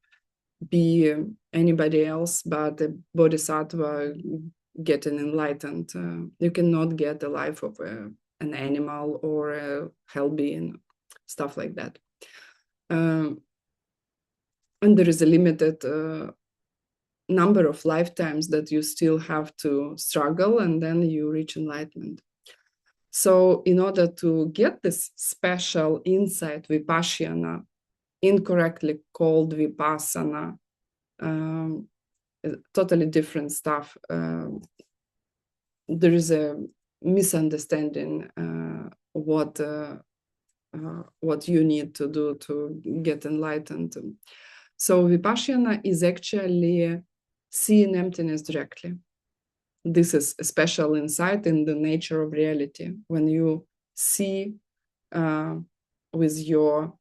be anybody else but a bodhisattva getting enlightened. You cannot get the life of an animal or a hell being, stuff like that. And there is a limited number of lifetimes that you still have to struggle, and then you reach enlightenment. So in order to get this special insight, vipassana, incorrectly called vipassana, totally different stuff. There is a misunderstanding what you need to do to get enlightened. So vipassana is actually seeing emptiness directly. This is a special insight in the nature of reality. When you see with your,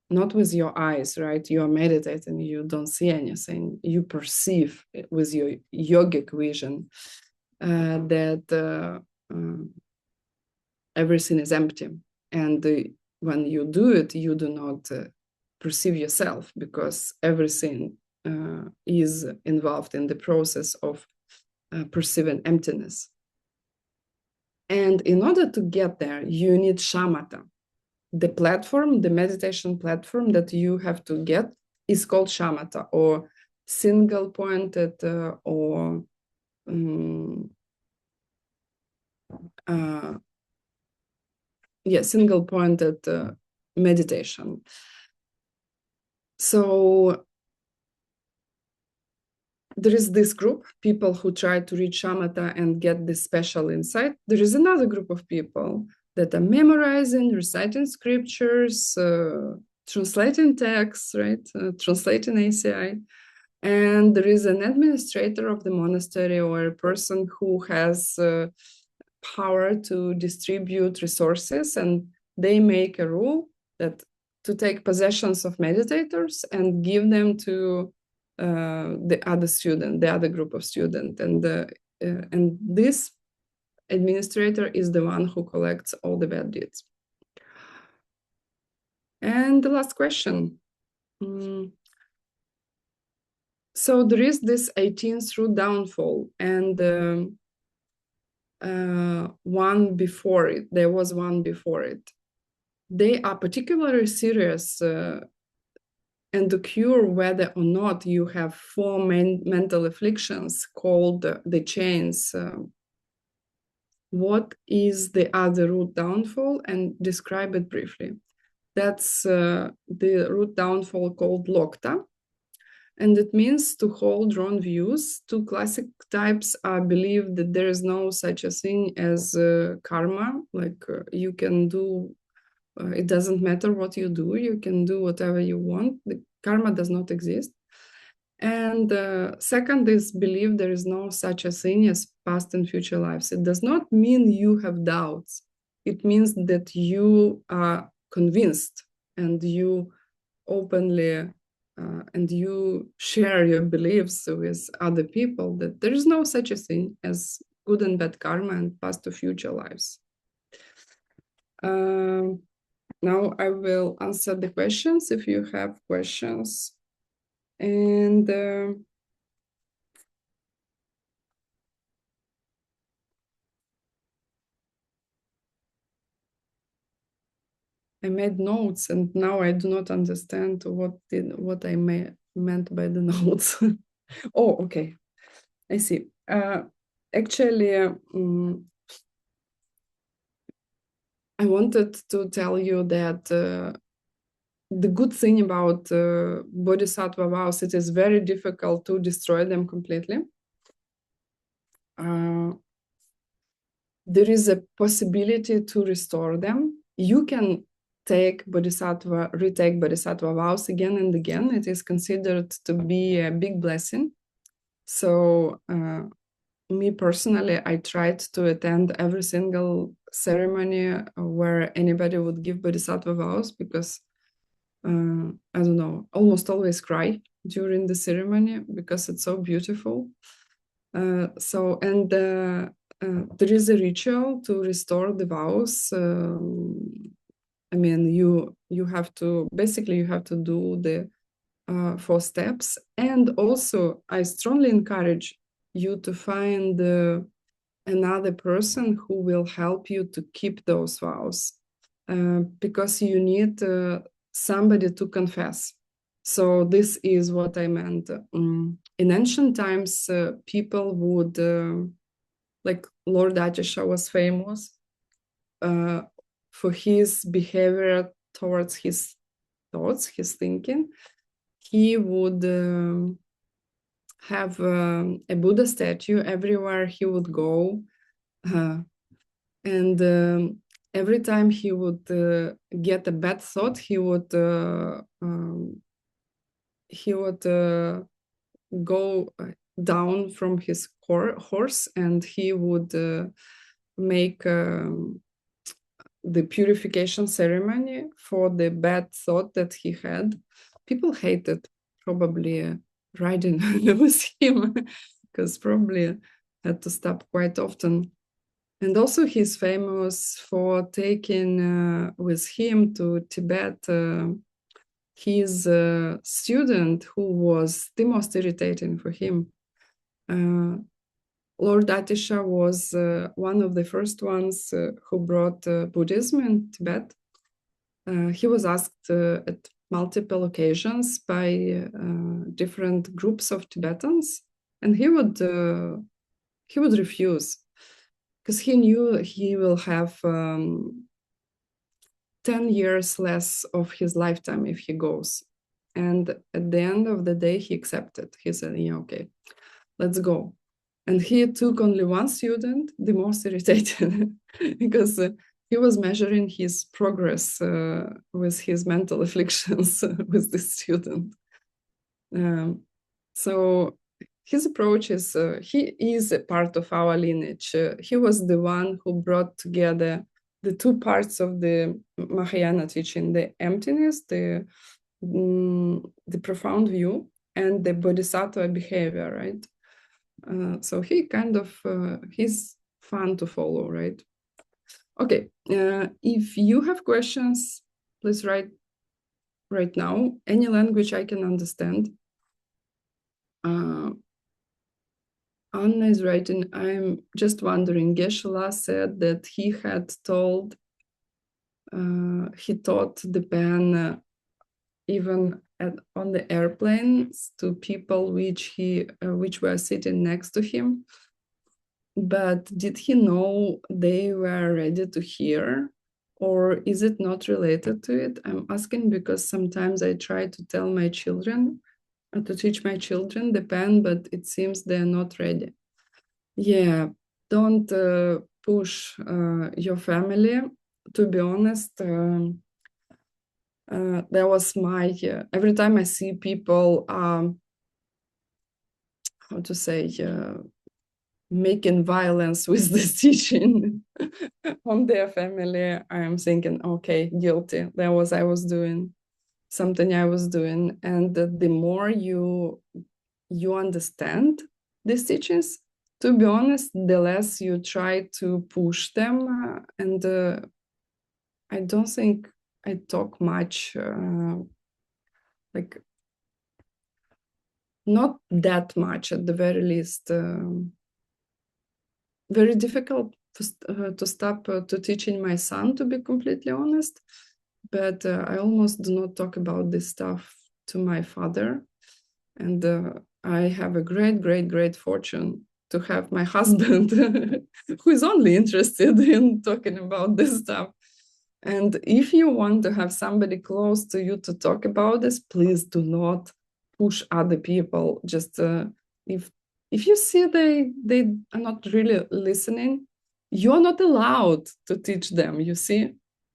not with your eyes, right? You are meditating, you don't see anything. You perceive with your yogic vision that everything is empty. And when you do it, you do not perceive yourself, because everything is involved in the process of perceiving emptiness. And in order to get there, you need shamatha. The platform, the meditation platform that you have to get is called shamatha, or single-pointed single-pointed meditation. So there is this group, people who try to reach shamatha and get this special insight. There is another group of people that are memorizing, reciting scriptures, translating texts, right? Translating ACI. And there is an administrator of the monastery or a person who has power to distribute resources, and they make a rule that to take possessions of meditators and give them to the other student, the other group of students. And this administrator is the one who collects all the bad deeds. And the last question. So there is this 18th root downfall, and one before it. There was one before it. They are particularly serious and occur whether or not you have four mental afflictions called the chains. What is the other root downfall, and describe it briefly. That's the root downfall called lokta, and it means to hold wrong views. Two classic types are believe that there is no such a thing as karma, like you can do, it doesn't matter what you do, you can do whatever you want. The karma does not exist. And second is believe there is no such a thing as past and future lives. It does not mean you have doubts. It means that you are convinced and you openly and you share your beliefs with other people that there is no such a thing as good and bad karma and past or future lives. Now I will answer the questions if you have questions. And I made notes, and now I do not understand what I meant by the notes. Oh, okay. I see. Actually, I wanted to tell you that the good thing about bodhisattva vows, it is very difficult to destroy them completely. There is a possibility to restore them. You can retake bodhisattva vows again and again. It is considered to be a big blessing. So me personally, I tried to attend every single ceremony where anybody would give bodhisattva vows, because I don't know, almost always cry during the ceremony because it's so beautiful. There is a ritual to restore the vows. I mean, you have to do the 4 steps, and also I strongly encourage you to find another person who will help you to keep those vows, because you need somebody to confess. So this is what I meant. In ancient times, people would, like Lord Atisha was famous for his behavior towards his thoughts, his thinking. He would have a Buddha statue everywhere he would go. And every time he would get a bad thought, he would go down from his horse, and he would make the purification ceremony for the bad thought that he had. People hated probably riding with him, because probably had to stop quite often. And also he's famous for taking with him to Tibet his student who was the most irritating for him. Lord Atisha was one of the first ones who brought Buddhism in Tibet. He was asked at multiple occasions by different groups of Tibetans, and he would refuse, because he knew he will have 10 years less of his lifetime if he goes. And at the end of the day, he accepted. He said, yeah, okay, let's go. And he took only one student, the most irritated, because he was measuring his progress with his mental afflictions with the student. So his approach is, he is a part of our lineage. He was the one who brought together the two parts of the Mahayana teaching, the emptiness, the profound view, and the bodhisattva behavior, right? So he kind of, he's fun to follow, right? Okay, if you have questions, please write right now, any language I can understand. Anna is writing, I'm just wondering, Geshe-la said that he had told, he taught the pen even on the airplanes to people which were sitting next to him. But did he know they were ready to hear? Or is it not related to it? I'm asking because sometimes I try to tell my children, to teach my children the pen, but it seems they're not ready. Yeah, don't push your family. To be honest, that was my, every time I see people, how to say, making violence with this teaching on their family, I am thinking, okay, guilty. That was I was doing, something I was doing. And the more you understand these teachings, to be honest, the less you try to push them. And I don't think I talk much, like not that much at the very least. Very difficult to stop to teaching my son, to be completely honest. But I almost do not talk about this stuff to my father. And I have a great, great, great fortune to have my husband who is only interested in talking about this stuff. And if you want to have somebody close to you to talk about this, please do not push other people. Just if you see they are not really listening, you're not allowed to teach them, you see,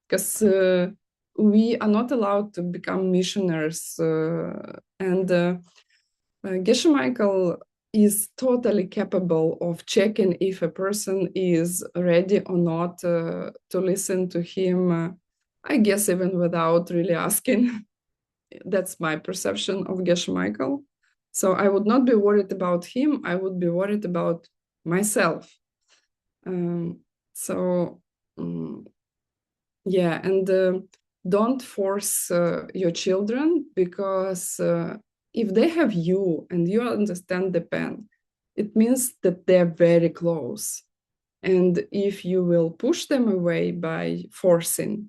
because we are not allowed to become missionaries. And Geshe-Michael is totally capable of checking if a person is ready or not to listen to him, I guess even without really asking. That's my perception of Geshe-Michael. So I would not be worried about him. I would be worried about myself. Yeah, and don't force your children, because if they have you and you understand the pen, it means that they're very close. And if you will push them away by forcing,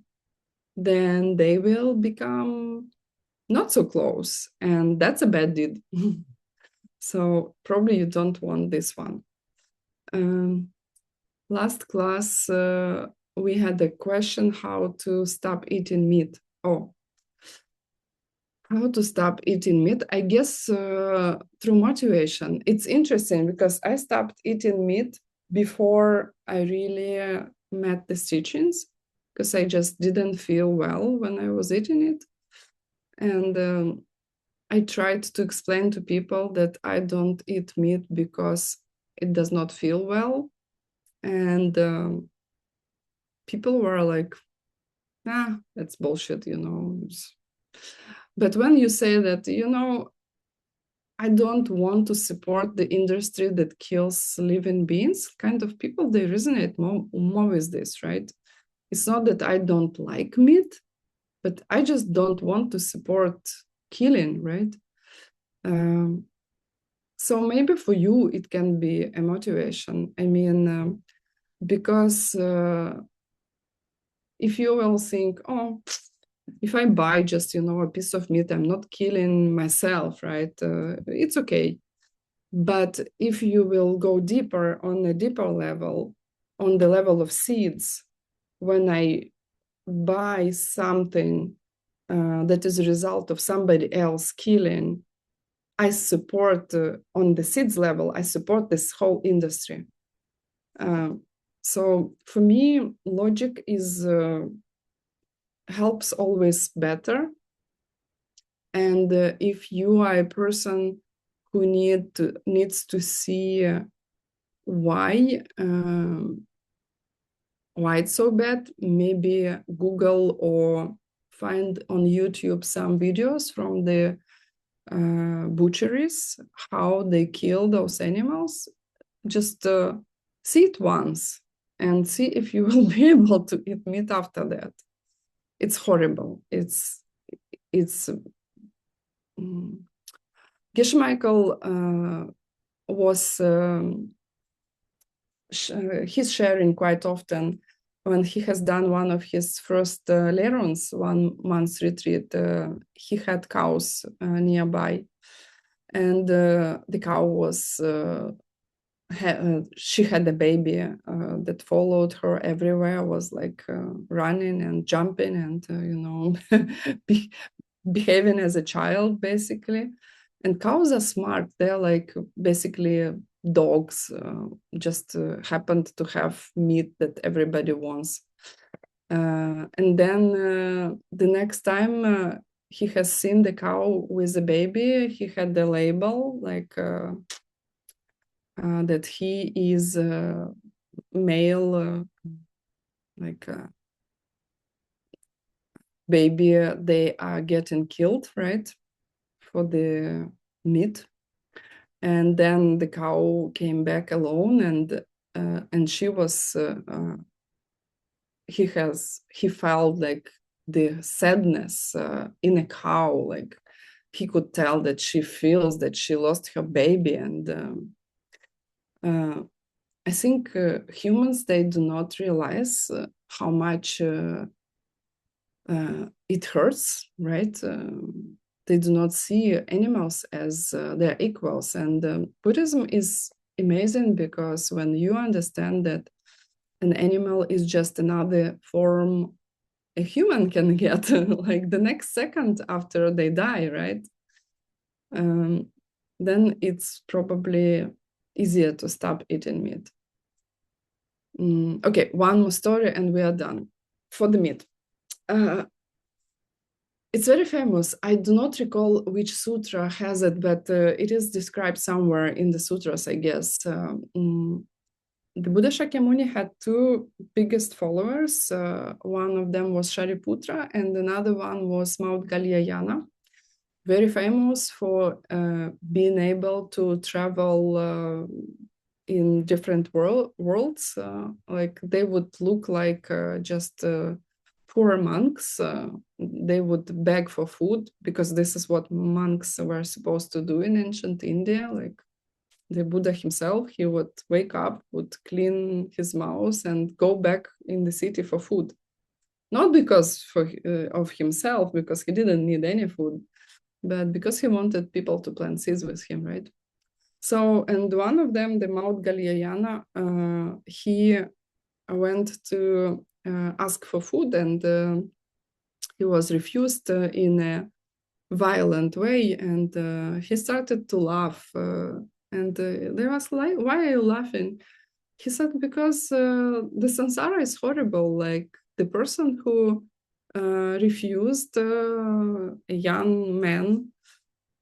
then they will become not so close. And that's a bad deed. So probably you don't want this one. Last class, we had a question how to stop eating meat. Oh, how to stop eating meat? I guess through motivation. It's interesting because I stopped eating meat before I really met the teachings, because I just didn't feel well when I was eating it. And I tried to explain to people that I don't eat meat because it does not feel well. And people were like, nah, that's bullshit, you know. But when you say that, you know, I don't want to support the industry that kills living beings, kind of people, they resonate more with this, right? It's not that I don't like meat, but I just don't want to support killing, right? So maybe for you, it can be a motivation. I mean, because if you will think, oh, if I buy just, you know, a piece of meat, I'm not killing myself, right? It's okay. But if you will go deeper on a deeper level, on the level of seeds, when I buy something that is a result of somebody else killing, I support on the seeds level, I support this whole industry. So for me, logic is helps always better. And if you are a person who needs to see why it's so bad, maybe Google or find on YouTube some videos from the butcheries, how they kill those animals. Just see it once and see if you will be able to eat meat after that. It's horrible. It's McMichael was he's sharing quite often when he has done one of his first lerons, 1 month retreat. He had cows nearby, and the cow was she had a baby that followed her everywhere, was like running and jumping and behaving as a child basically. And cows are smart. They're like basically dogs, just happened to have meat that everybody wants. And then the next time he has seen the cow with a baby, he had the label like that he is male, like baby, they are getting killed, right, for the meat. And then the cow came back alone, and she was he felt like the sadness in a cow, like he could tell that she feels that she lost her baby. And I think humans, they do not realize how much it hurts, right? They do not see animals as their equals. And Buddhism is amazing because when you understand that an animal is just another form a human can get, like the next second after they die, right? Then it's probably easier to stop eating meat. Okay, one more story and we are done. For the meat. It's very famous. I do not recall which sutra has it, but it is described somewhere in the sutras, I guess. The Buddha Shakyamuni had two biggest followers. One of them was Shariputra, and another one was Mount Galyayana, very famous for being able to travel in different worlds. Like they would look like just poor monks. They would beg for food because this is what monks were supposed to do in ancient India. Like the Buddha himself, he would wake up, would clean his mouth and go back in the city for food. Not because of himself, because he didn't need any food, but because he wanted people to plant seeds with him, right? So, and one of them, the Mount Galyayana, he went to ask for food, and he was refused in a violent way, and he started to laugh. And they was like, "Why are you laughing?" He said, "Because the samsara is horrible. Like the person who refused a young man,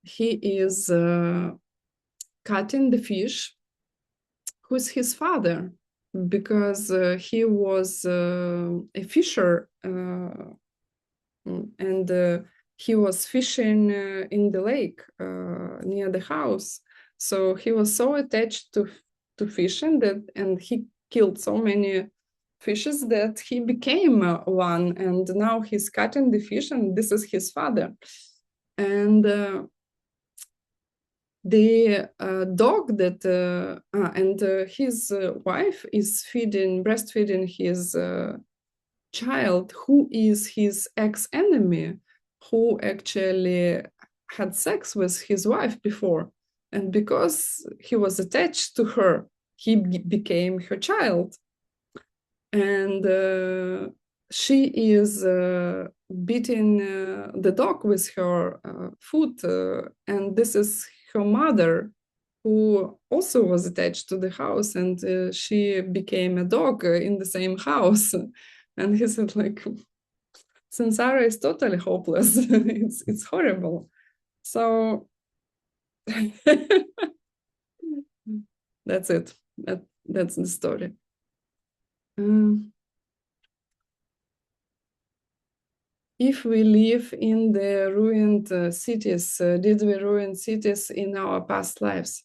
he is cutting the fish, who's his father, because he was a fisher, and he was fishing in the lake near the house. So he was so attached to fishing and he killed so many fishes that he became one, and now he's cutting the fish, and this is his father." And the dog that and his wife is breastfeeding his child, who is his ex-enemy, who actually had sex with his wife before, and because he was attached to her, he became her child. And she is beating the dog with her foot, and this is her mother. who also was attached to the house, and she became a dog in the same house. And he said, like, samsara is totally hopeless. It's horrible. So that's it. That's the story. If we live in the ruined cities, did we ruin cities in our past lives?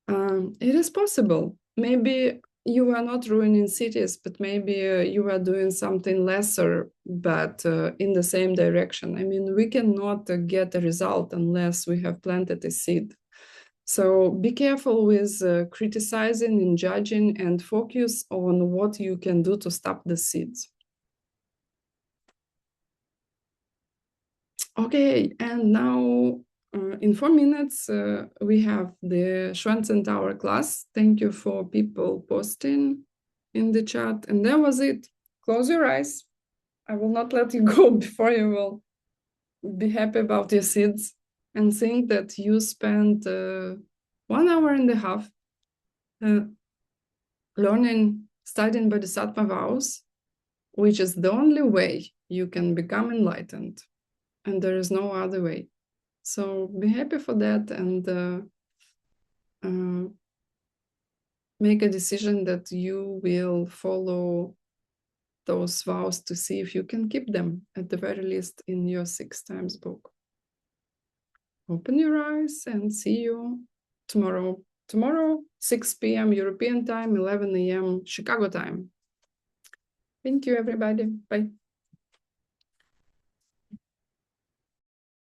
It is possible. Maybe you are not ruining cities, but maybe you are doing something lesser, but in the same direction. I mean, we cannot get a result unless we have planted a seed. So be careful with criticizing and judging, and focus on what you can do to stop the seeds. Okay, and now in 4 minutes, we have the Schwanzen Tower class. Thank you for people posting in the chat. And that was it. Close your eyes. I will not let you go before you will be happy about your seeds, and think that you spent 1 hour and a half learning, studying Bodhisattva vows, which is the only way you can become enlightened. And there is no other way. So be happy for that, and make a decision that you will follow those vows to see if you can keep them, at the very least, in your 6 times book. Open your eyes and see you tomorrow. Tomorrow, 6 p.m. European time, 11 a.m. Chicago time. Thank you, everybody. Bye.